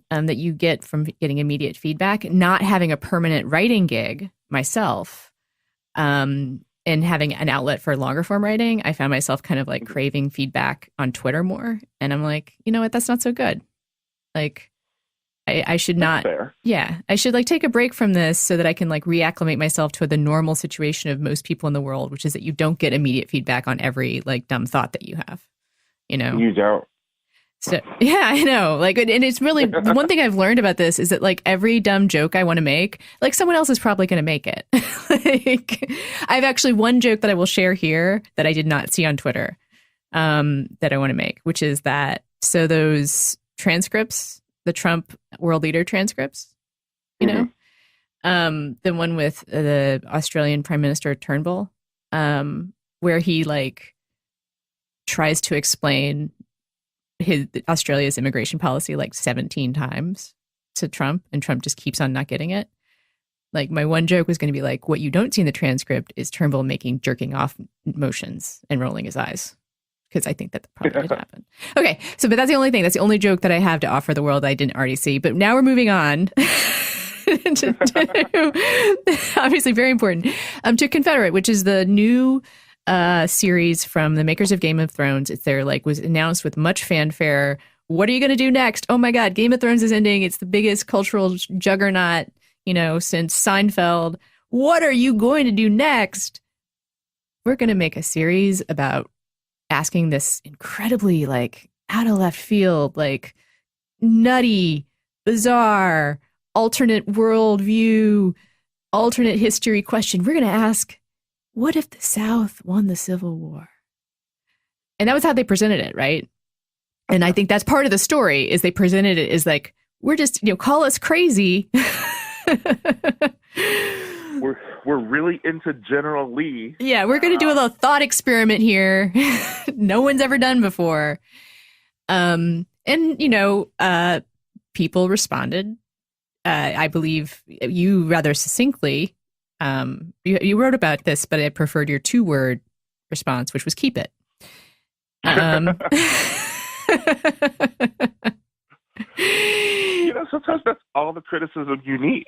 that you get from getting immediate feedback, not having a permanent writing gig myself, and having an outlet for longer form writing. I found myself kind of like craving feedback on Twitter more. And I'm like, you know what? That's not so good. Like, I should not. Fair. Yeah. I should like take a break from this so that I can like reacclimate myself to the normal situation of most people in the world, which is that you don't get immediate feedback on every like dumb thought that you have. You don't. So, yeah, I know. Like, and it's really the one thing I've learned about this is that like every dumb joke I want to make, like someone else is probably going to make it. Like, I have actually one joke that I will share here that I did not see on Twitter, that I want to make, which is that, so those transcripts, the Trump world leader transcripts, the one with the Australian Prime Minister Turnbull, where he like tries to explain Australia's immigration policy like 17 times to Trump, and Trump just keeps on not getting it. Like, my one joke was going to be like, what you don't see in the transcript is Turnbull making jerking off motions and rolling his eyes, because I think that probably did happen. Okay, so but that's the only thing. That's the only joke that I have to offer the world that I didn't already see. But now we're moving on. Obviously very important, to Confederate, which is the new series from the makers of Game of Thrones. It's was announced with much fanfare. What are you going to do next? Oh my God, Game of Thrones is ending. It's the biggest cultural juggernaut, since Seinfeld. What are you going to do next? We're going to make a series about asking this incredibly out of left field, nutty, bizarre, alternate worldview, alternate history question. We're going to ask, what if the South won the Civil War? And that was how they presented it, right? And I think that's part of the story, is they presented it as we're just, call us crazy. We're really into General Lee. Yeah, we're going to do a little thought experiment here. No one's ever done before. And, people responded. I believe you rather succinctly, you wrote about this, but I preferred your 2-word response, which was keep it. Sometimes that's all the criticism you need.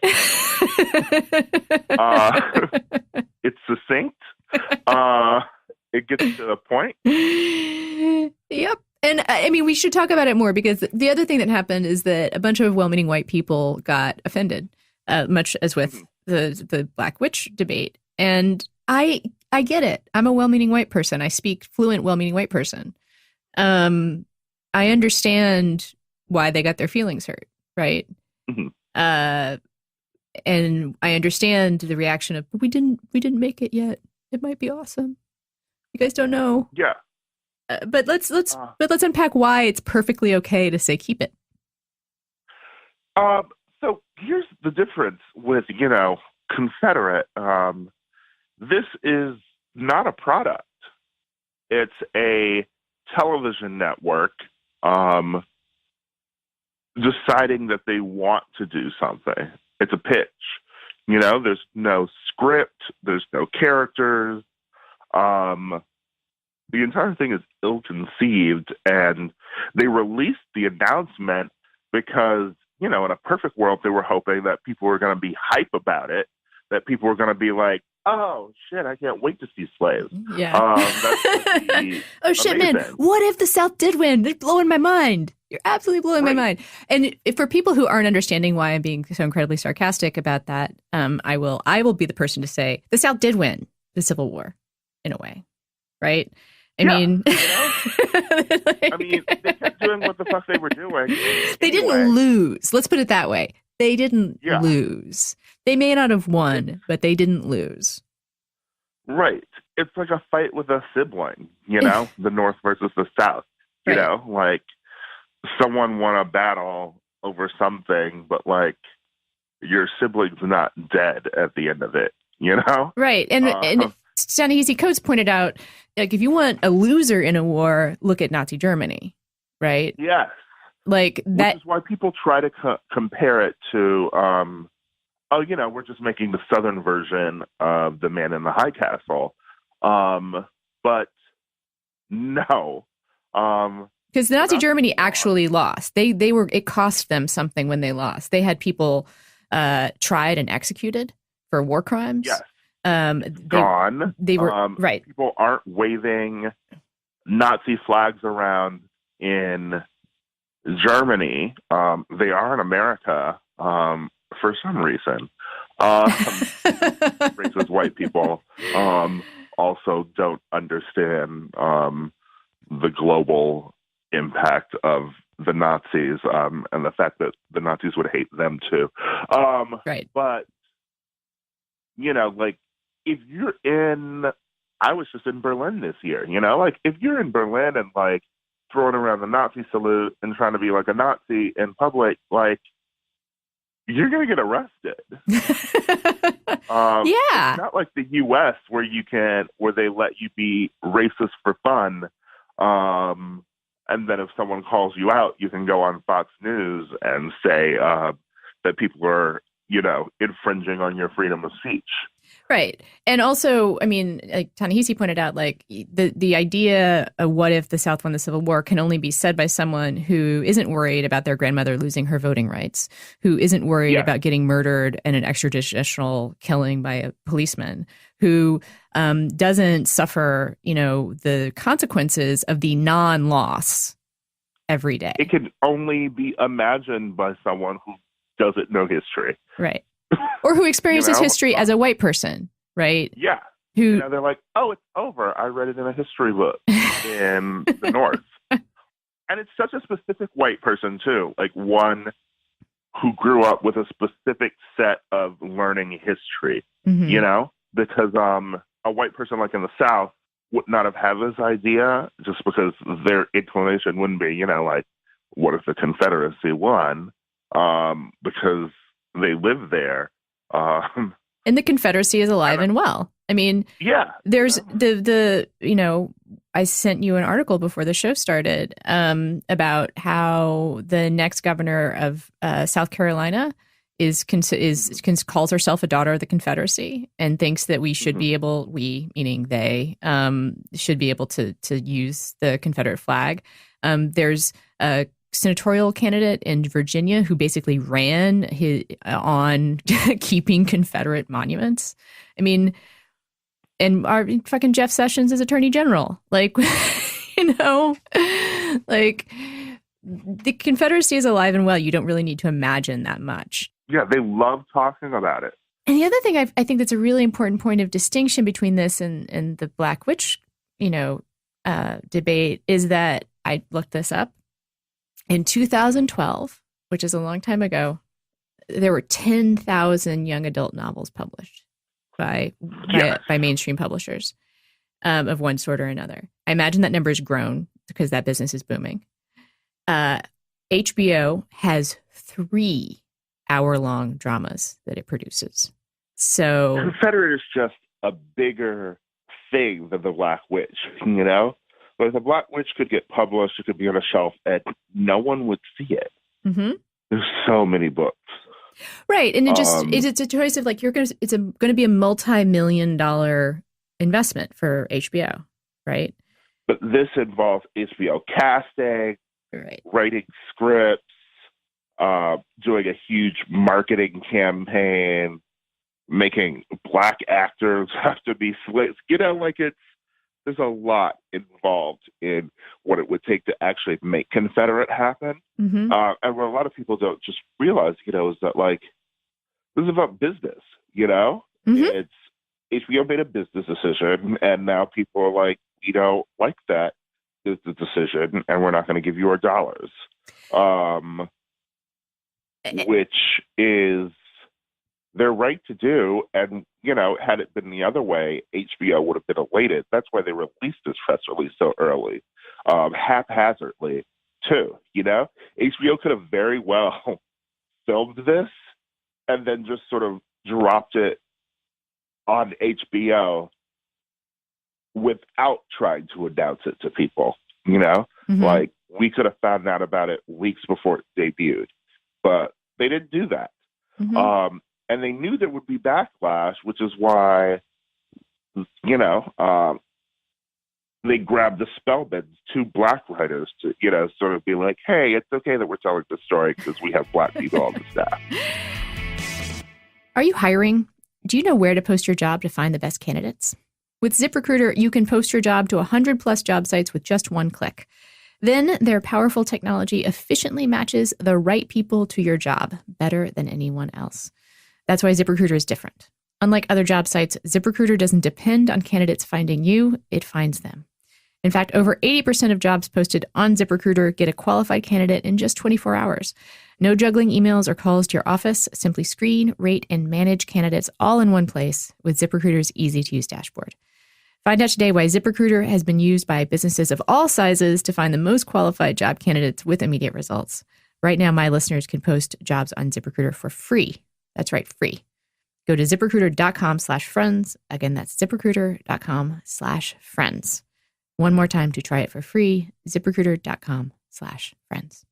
It's succinct. It gets to the point. Yep. And I mean, we should talk about it more, because the other thing that happened is that a bunch of well-meaning white people got offended, much as with the Black Witch debate. And I get it. I'm a well-meaning white person. I speak fluent well-meaning white person. I understand why they got their feelings hurt, right? Mm-hmm. And I understand the reaction of, we didn't make it yet. It might be awesome. You guys don't know. Yeah. But let's unpack why it's perfectly okay to say keep it. So here's the difference with, Confederate. This is not a product. It's a television network deciding that they want to do something. It's a pitch. There's no script. There's no characters. The entire thing is ill-conceived, and they released the announcement because, in a perfect world, they were hoping that people were going to be hype about it, that people were going to be like, oh, shit, I can't wait to see slaves. Yeah. Oh, shit, amazing. Man, what if the South did win? They're blowing my mind. You're absolutely blowing my mind. And for people who aren't understanding why I'm being so incredibly sarcastic about that, I will be the person to say the South did win the Civil War, in a way, right? I mean, they kept doing what the fuck they were doing. They didn't lose. Let's put it that way. They didn't lose. They may not have won, but they didn't lose. Right. It's like a fight with a sibling, the North versus the South. Like someone won a battle over something, but like your sibling's not dead at the end of it, Right. And Ta-Nehisi Coates pointed out, like, if you want a loser in a war, look at Nazi Germany, right? Yes. Like that. Which is why people try to compare it to, we're just making the Southern version of The Man in the High Castle. But no. Because Nazi Germany actually lost. It cost them something when they lost. They had people tried and executed for war crimes. Yes. Gone. They were right. People aren't waving Nazi flags around in Germany. They are in America for some reason. Racist white people also don't understand the global impact of the Nazis and the fact that the Nazis would hate them too. Right. But like, if you're I was just in Berlin this year, like if you're in Berlin and like throwing around the Nazi salute and trying to be like a Nazi in public, like you're going to get arrested. It's not like the U.S. where they let you be racist for fun. And then if someone calls you out, you can go on Fox News and say that people are, infringing on your freedom of speech. Right. And also, I mean, like Ta-Nehisi pointed out, like the idea of what if the South won the Civil War can only be said by someone who isn't worried about their grandmother losing her voting rights, who isn't worried about getting murdered in an extrajudicial killing by a policeman, who doesn't suffer, the consequences of the non-loss every day. It can only be imagined by someone who doesn't know history. Right. Or who experiences history as a white person, right? Yeah. Who they're like, oh, it's over. I read it in a history book in the North. And it's such a specific white person, too. Like one who grew up with a specific set of learning history, Because a white person like in the South would not have had this idea just because their inclination wouldn't be, like, what if the Confederacy won? Because they live there. And the Confederacy is alive and well. I mean, there's I sent you an article before the show started about how the next governor of South Carolina calls herself a daughter of the Confederacy and thinks that we should be able, we meaning they, should be able to use the Confederate flag. There's a senatorial candidate in Virginia who basically ran on keeping Confederate monuments. I mean, and our fucking Jeff Sessions is Attorney General. Like, you know, like the Confederacy is alive and well. You don't really need to imagine that much. Yeah, they love talking about it. And the other thing I think that's a really important point of distinction between this and the Black Witch, debate is that I looked this up. In 2012, which is a long time ago, there were 10,000 young adult novels published by mainstream publishers of one sort or another. I imagine that number has grown because that business is booming. HBO has 3 hour-long dramas that it produces. So Confederate is just a bigger thing than the Black Witch, you know? But if the Black Witch could get published, it could be on a shelf and no one would see it. Mm-hmm. There's so many books. Right. And it's a choice of like, it's going to be a multi-million-dollar investment for HBO, right? But this involves HBO casting, right, writing scripts, doing a huge marketing campaign, making Black actors have to be slaves. You know, like there's a lot involved in what it would take to actually make Confederate happen. Mm-hmm. And what a lot of people don't just realize, you know, is that like, this is about business, you know? Mm-hmm. HBO made a business decision and now people are like, we don't like that is the decision and we're not going to give you our dollars. Which is their right to do. And, you know, had it been the other way, HBO would have been elated. That's why they released this press release so early, haphazardly, too. You know, HBO could have very well filmed this and then just sort of dropped it on HBO without trying to announce it to people, you know? Mm-hmm. Like, we could have found out about it weeks before it debuted. But they didn't do that. Mm-hmm. And they knew there would be backlash, which is why, you know, they grabbed the Spellmans, 2 Black writers, to, you know, sort of be like, hey, it's okay that we're telling this story because we have Black people on the staff. Are you hiring? Do you know where to post your job to find the best candidates? With ZipRecruiter, you can post your job to 100+ job sites with just one click. Then their powerful technology efficiently matches the right people to your job better than anyone else. That's why ZipRecruiter is different. Unlike other job sites, ZipRecruiter doesn't depend on candidates finding you, it finds them. In fact, over 80% of jobs posted on ZipRecruiter get a qualified candidate in just 24 hours. No juggling emails or calls to your office. Simply screen, rate, and manage candidates all in one place with ZipRecruiter's easy-to-use dashboard. Find out today why ZipRecruiter has been used by businesses of all sizes to find the most qualified job candidates with immediate results. Right now, my listeners can post jobs on ZipRecruiter for free. That's right, free. Go to ZipRecruiter.com/friends. Again, that's ZipRecruiter.com/friends. One more time to try it for free, ZipRecruiter.com/friends.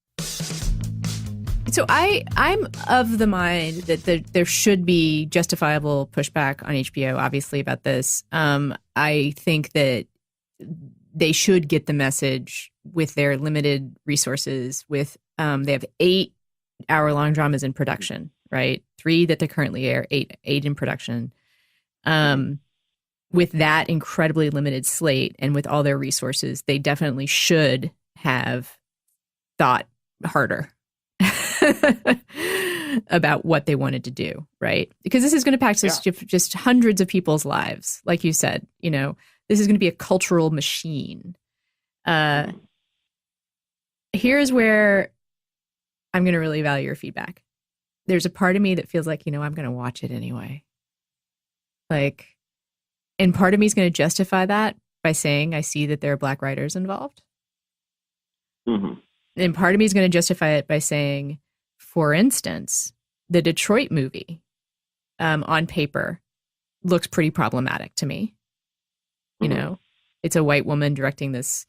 So I'm of the mind that there should be justifiable pushback on HBO, obviously, about this. I think that they should get the message with their limited resources. With they have 8 hour-long dramas in production, right? 3 that they currently air, 8 in production. With that incredibly limited slate and with all their resources, they definitely should have thought harder about what they wanted to do, right? Because this is going to impact just hundreds of people's lives. Like you said, you know, this is going to be a cultural machine. Here's where I'm going to really value your feedback. There's a part of me that feels like, you know, I'm going to watch it anyway. Like, and part of me is going to justify that by saying I see that there are Black writers involved. Mm-hmm. And part of me is going to justify it by saying, for instance, the Detroit movie on paper looks pretty problematic to me. You know, it's a white woman directing this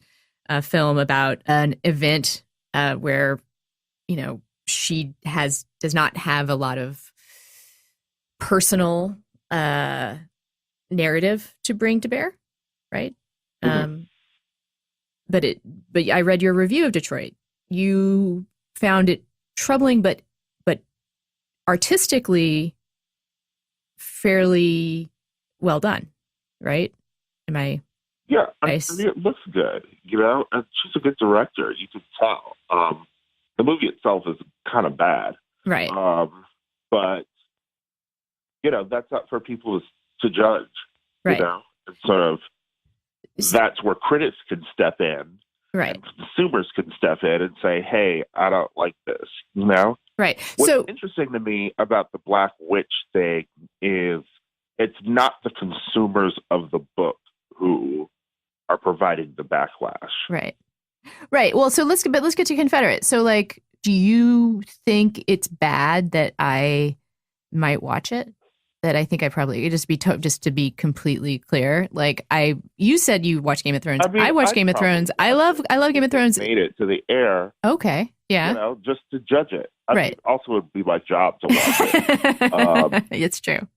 film about an event where, you know, she has does not have a lot of personal narrative to bring to bear, right? Mhm. But I read your review of Detroit. You found it troubling, but artistically fairly well done, right? Am I? Yeah, I mean, it looks good. And she's a good director. You can tell. The movie itself is kind of bad, Right. but that's not for people to judge. Right. And sort of that's where critics can step in, right? And consumers can step in and say, "Hey, I don't like this." Right. What's interesting to me about the Black Witch thing is it's not the consumers of the book who are providing the backlash. Right. Right. Well, so let's get to Confederate. So, like, do you think it's bad that I might watch it? That I think I probably just to be completely clear. Like, you said you watch Game of Thrones. I watch Game of Thrones. I love Game of Thrones. Made it to the air. Okay. Yeah. Just to judge it. Right. Also, would be my job to watch it. It's true.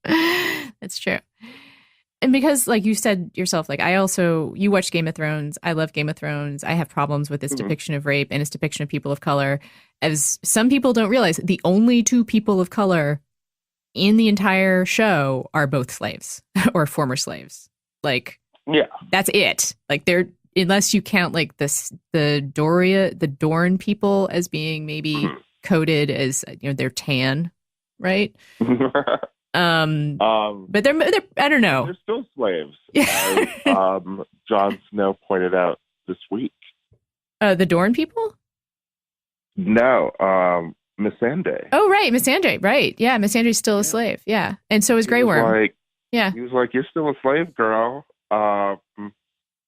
It's true. And because, like you said yourself, like you watch Game of Thrones. I love Game of Thrones. I have problems with its depiction of rape and its depiction of people of color. As some people don't realize, the only two people of color in the entire show are both slaves or former slaves. Like, yeah, that's it. Like, they're, unless you count like the Dorn people as being maybe coded as, they're tan, right? But they're I don't know. They're still slaves. As, Jon Snow pointed out this week. The Dorn people? No, Missandei. Oh, right, Missandei, right. Yeah, Missandei's still a slave. Yeah. And so is Grey Worm. Yeah. He was like, "You're still a slave, girl. I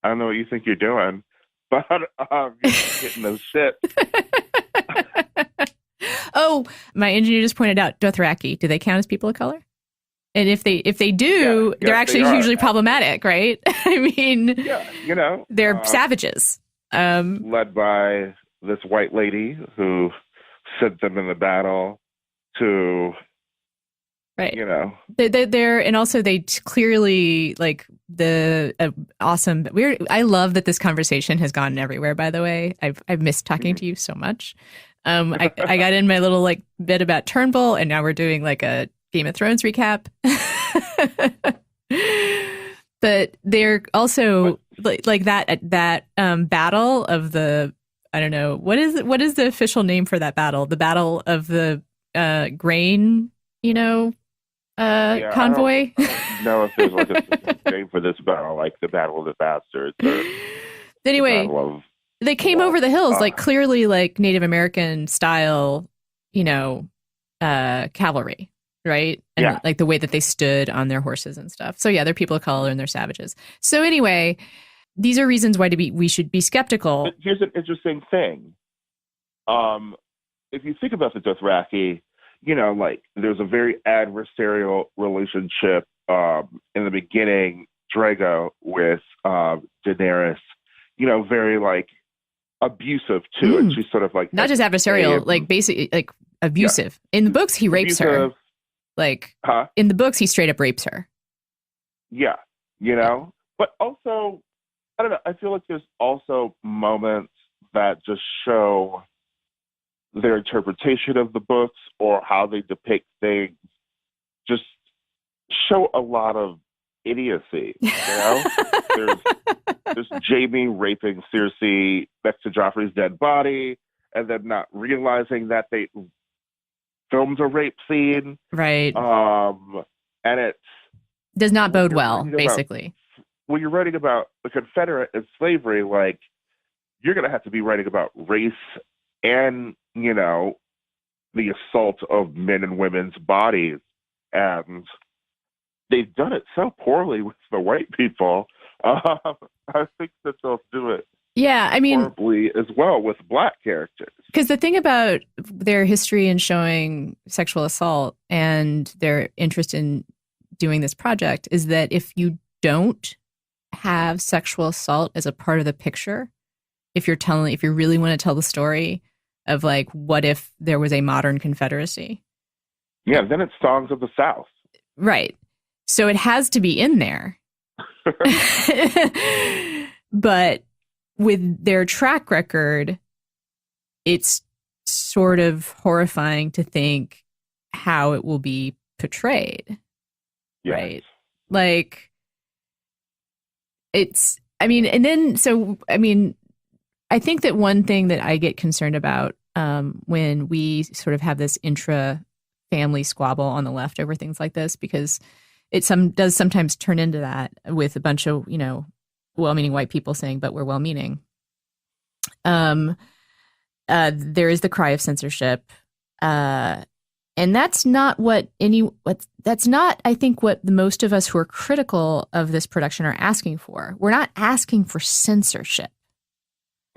don't know what you think you're doing, but you're getting those shit." Oh, my engineer just pointed out Dothraki. Do they count as people of color? And if they do, they're actually hugely problematic, right? I mean, they're savages. Led by this white lady who sent them in the battle to, right. They're and also they clearly like awesome. I love that this conversation has gone everywhere. By the way, I've missed talking to you so much. I got in my little like bit about Turnbull, and now we're doing like a Game of Thrones recap. But they're also like that battle of the, I don't know, what is the official name for that battle? The battle of the grain, convoy. I don't know if there's like a specific name for this battle, like the Battle of the Bastards. Anyway, they came over the hills, like clearly like Native American style, cavalry, right? And like the way that they stood on their horses and stuff. So yeah, they're people of color and they're savages. So anyway, these are reasons why we should be skeptical. But here's an interesting thing. If you think about the Dothraki, like there's a very adversarial relationship in the beginning, Drago with Daenerys, very like abusive too. And she's sort of like not just adversarial, like basically like abusive. Yeah. In the books, he rapes her. Like in the books, he straight up rapes her. Yeah, but also, I don't know. I feel like there's also moments that just show their interpretation of the books or how they depict things. Just show a lot of idiocy. There's Jaime raping Cersei next to Joffrey's dead body, and then not realizing that they filmed a rape scene, right? And it does not bode well. Basically, when you're writing about the Confederate and slavery, like you're going to have to be writing about race and the assault of men and women's bodies, and they've done it so poorly with the white people. I think that they'll do it. Yeah, I mean, horribly as well with black characters. Because the thing about their history in showing sexual assault and their interest in doing this project is that if you don't have sexual assault as a part of the picture, if you really want to tell the story of like, what if there was a modern Confederacy, Yeah, then it's Songs of the South. Right. So it has to be in there. But with their track record, it's sort of horrifying to think how it will be portrayed. Yes. Right. Like, it's, I mean, and then, so, I mean, I think that one thing that I get concerned about when we sort of have this intra-family squabble on the left over things like this, because it does sometimes turn into that with a bunch of, well-meaning white people saying, but we're well-meaning. There is the cry of censorship. And that's not that's not, I think, what the most of us who are critical of this production are asking for. We're not asking for censorship.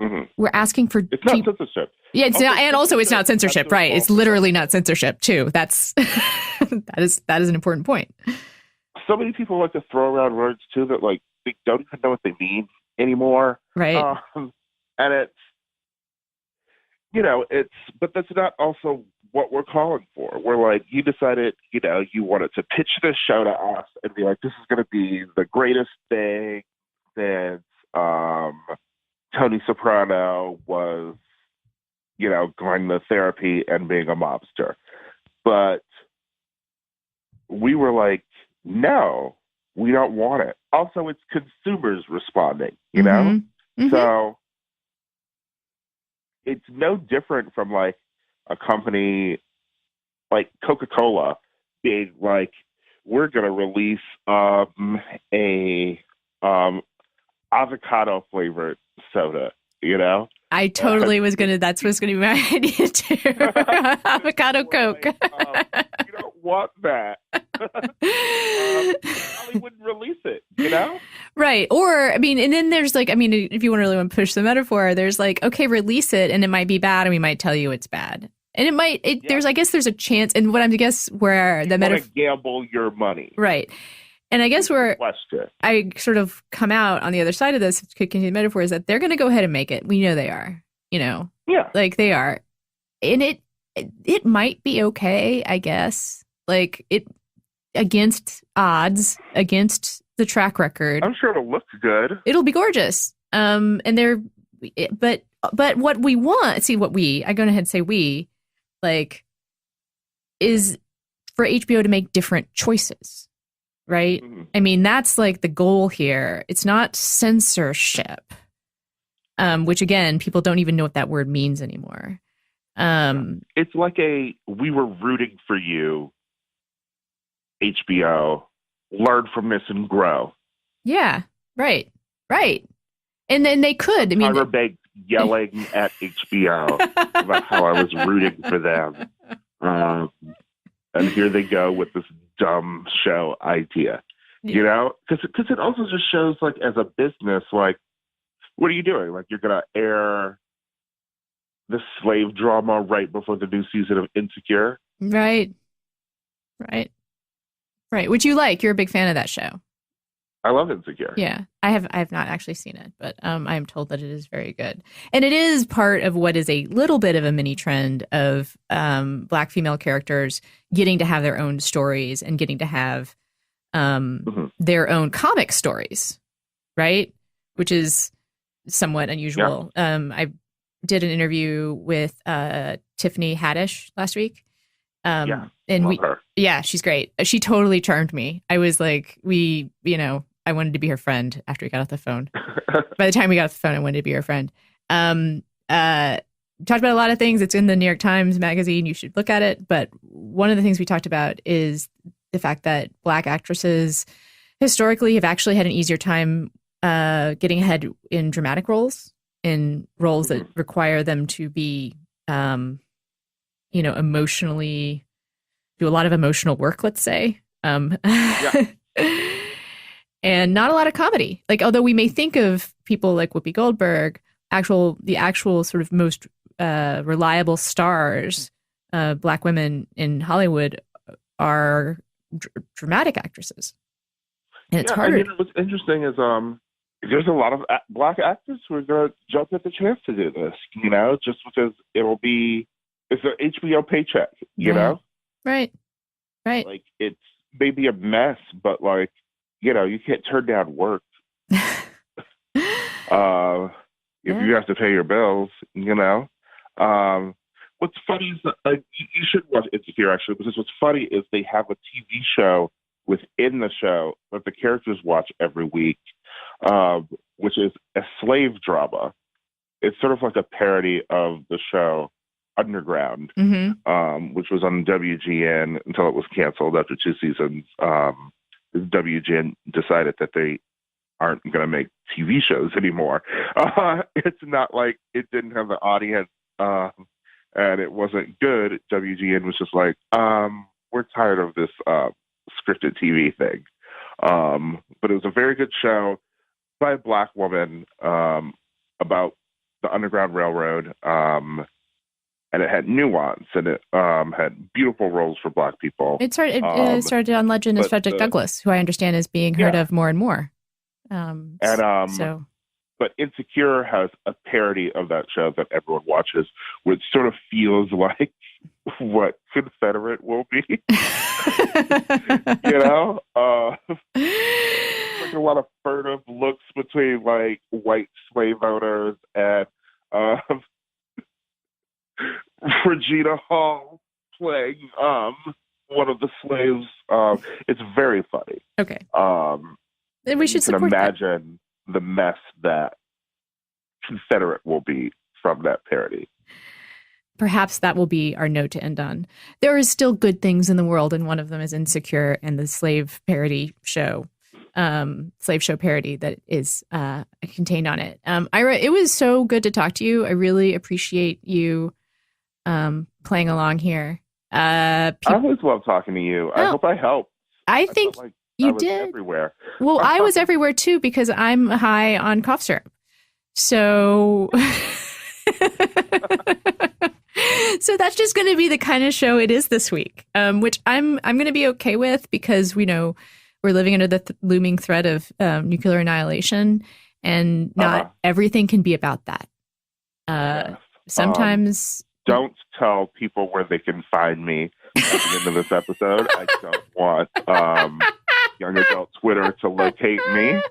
Mm-hmm. We're asking for... It's not censorship. Yeah, it's not, and also it's not censorship, right? It's literally not censorship, too. That's that is an important point. So many people like to throw around words, too, that, like, they don't even know what they mean anymore. Right. And it's, but that's not also what we're calling for. We're like, you decided, you wanted to pitch this show to us and be like, this is going to be the greatest thing since Tony Soprano was, going to therapy and being a mobster. But we were like, no, we don't want it. Also, it's consumers responding, Mm-hmm. Mm-hmm. So it's no different from like a company like Coca-Cola being like, we're going to release a avocado flavored soda, I totally that's what's going to be my idea too. Avocado Coke. You don't want that. Probably wouldn't release it, Right. Or, I mean, and then there's like, I mean, if you really want to push the metaphor, there's like, okay, release it and it might be bad and we might tell you it's bad. And it might, there's, I guess there's a chance, and what I'm, where the metaphor. Gamble your money. Right. And I guess where I sort of come out on the other side of this, to continue the metaphor, is that they're going to go ahead and make it. We know they are, Yeah. Like they are. And it might be okay, I guess. Like it, against odds, against the track record. I'm sure it'll look good. It'll be gorgeous. And but what we want, I go ahead and say we, like, is for HBO to make different choices. Right? Mm-hmm. I mean, that's like the goal here. It's not censorship, which again, people don't even know what that word means anymore. It's like we were rooting for you, HBO. Learn from this and grow. Yeah, right. And then they could. I mean, Ira begged yelling at HBO about how I was rooting for them. And here they go with this dumb show idea, because it also just shows, like, as a business, like, what are you doing? Like, you're going to air the slave drama right before the new season of Insecure? Right. Which you like. You're a big fan of that show. I love Insecure. Yeah. I have not actually seen it, but I am told that it is very good. And it is part of what is a little bit of a mini trend of Black female characters getting to have their own stories and getting to have their own comic stories, right? Which is somewhat unusual. Yeah. I did an interview with Tiffany Haddish last week. And she's great. She totally charmed me. I was like, I wanted to be her friend after we got off the phone. By the time we got off the phone, I wanted to be her friend. Talked about a lot of things. It's in the New York Times magazine. You should look at it. But one of the things we talked about is the fact that Black actresses historically have actually had an easier time getting ahead in dramatic roles, in roles that require them to be, emotionally, do a lot of emotional work, let's say. And not a lot of comedy. Like, although we may think of people like Whoopi Goldberg, the actual sort of most reliable stars, Black women in Hollywood, are dramatic actresses. And it's harder. I mean, what's interesting is there's a lot of Black actors who are going to jump at the chance to do this, just because it's an HBO paycheck, know? Right. Right. Like, it's maybe a mess, but like, you know, you can't turn down work. If you have to pay your bills, you know. What's funny is that you should watch Insecure, actually, because what's funny is they have a TV show within the show that the characters watch every week, which is a slave drama. It's sort of like a parody of the show Underground, which was on WGN until it was canceled after 2 seasons. WGN decided that they aren't going to make TV shows anymore. It's not like it didn't have the audience and it wasn't good. WGN was just like, we're tired of this scripted TV thing. But it was a very good show by a Black woman about the Underground Railroad. And it had nuance, and it had beautiful roles for Black people. It started on Legend as Frederick Douglass, who I understand is being heard of more and more. But Insecure has a parody of that show that everyone watches, which sort of feels like what Confederate will be. You know? Like a lot of furtive looks between like white slave owners and Regina Hall playing one of the slaves. It's very funny. Okay. Then we should support imagine the mess that Confederate will be from that parody. Perhaps that will be our note to end on. There is still good things in the world, and one of them is Insecure and the slave show parody that is contained on it. Ira, it was so good to talk to you. I really appreciate you playing along here. I always love talking to you. I hope I helped. I think like you did. Everywhere. Well, I was everywhere too because I'm high on cough syrup. So, so that's just going to be the kind of show it is this week, which I'm going to be okay with because we know we're living under the looming threat of nuclear annihilation, and not everything can be about that. Sometimes. Don't tell people where they can find me at the end of this episode. I don't want young adult Twitter to locate me.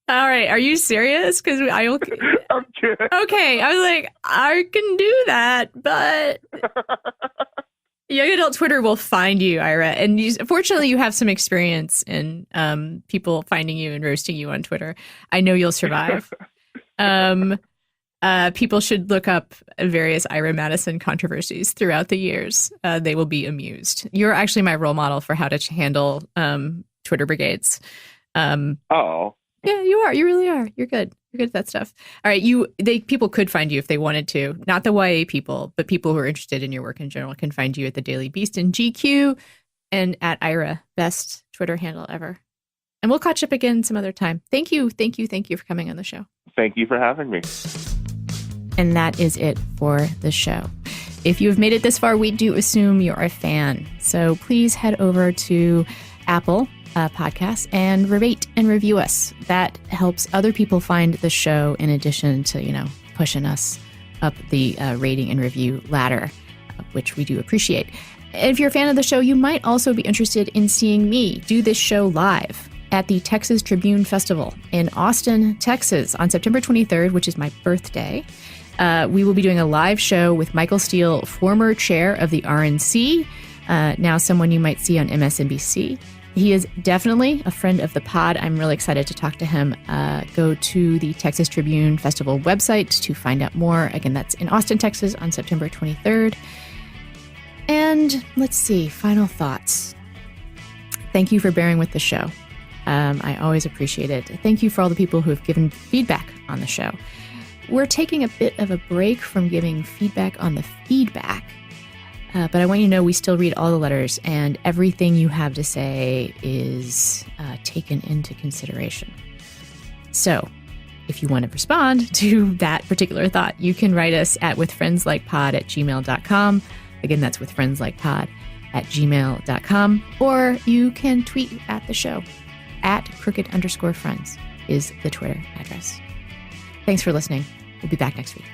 All right. Are you serious? Because I'm kidding. Okay. I was like, I can do that, but young adult Twitter will find you, Ira. And fortunately, you have some experience in people finding you and roasting you on Twitter. I know you'll survive. People should look up various Ira Madison controversies throughout the years. They will be amused. You're actually my role model for how to handle Twitter brigades. Yeah, you are. You really are. You're good. You're good at that stuff. All right. People could find you if they wanted to. Not the YA people, but people who are interested in your work in general can find you at the Daily Beast and GQ and at Ira. Best Twitter handle ever. And we'll catch up again some other time. Thank you. Thank you. Thank you for coming on the show. Thank you for having me. And that is it for the show. If you have made it this far, we do assume you're a fan. So please head over to Apple Podcasts and rate and review us. That helps other people find the show in addition to, pushing us up the rating and review ladder, which we do appreciate. If you're a fan of the show, you might also be interested in seeing me do this show live at the Texas Tribune Festival in Austin, Texas on September 23rd, which is my birthday. We will be doing a live show with Michael Steele, former chair of the RNC, now someone you might see on MSNBC. He is definitely a friend of the pod. I'm really excited to talk to him. Go to the Texas Tribune Festival website to find out more. Again, that's in Austin, Texas on September 23rd. And let's see, final thoughts. Thank you for bearing with the show. I always appreciate it. Thank you for all the people who have given feedback on the show. We're taking a bit of a break from giving feedback on the feedback. But I want you to know we still read all the letters, and everything you have to say is taken into consideration. So if you want to respond to that particular thought, you can write us at withfriendslikepod@gmail.com. Again, that's withfriendslikepod@gmail.com. Or you can tweet at the show. @crooked_friends is the Twitter address. Thanks for listening. We'll be back next week.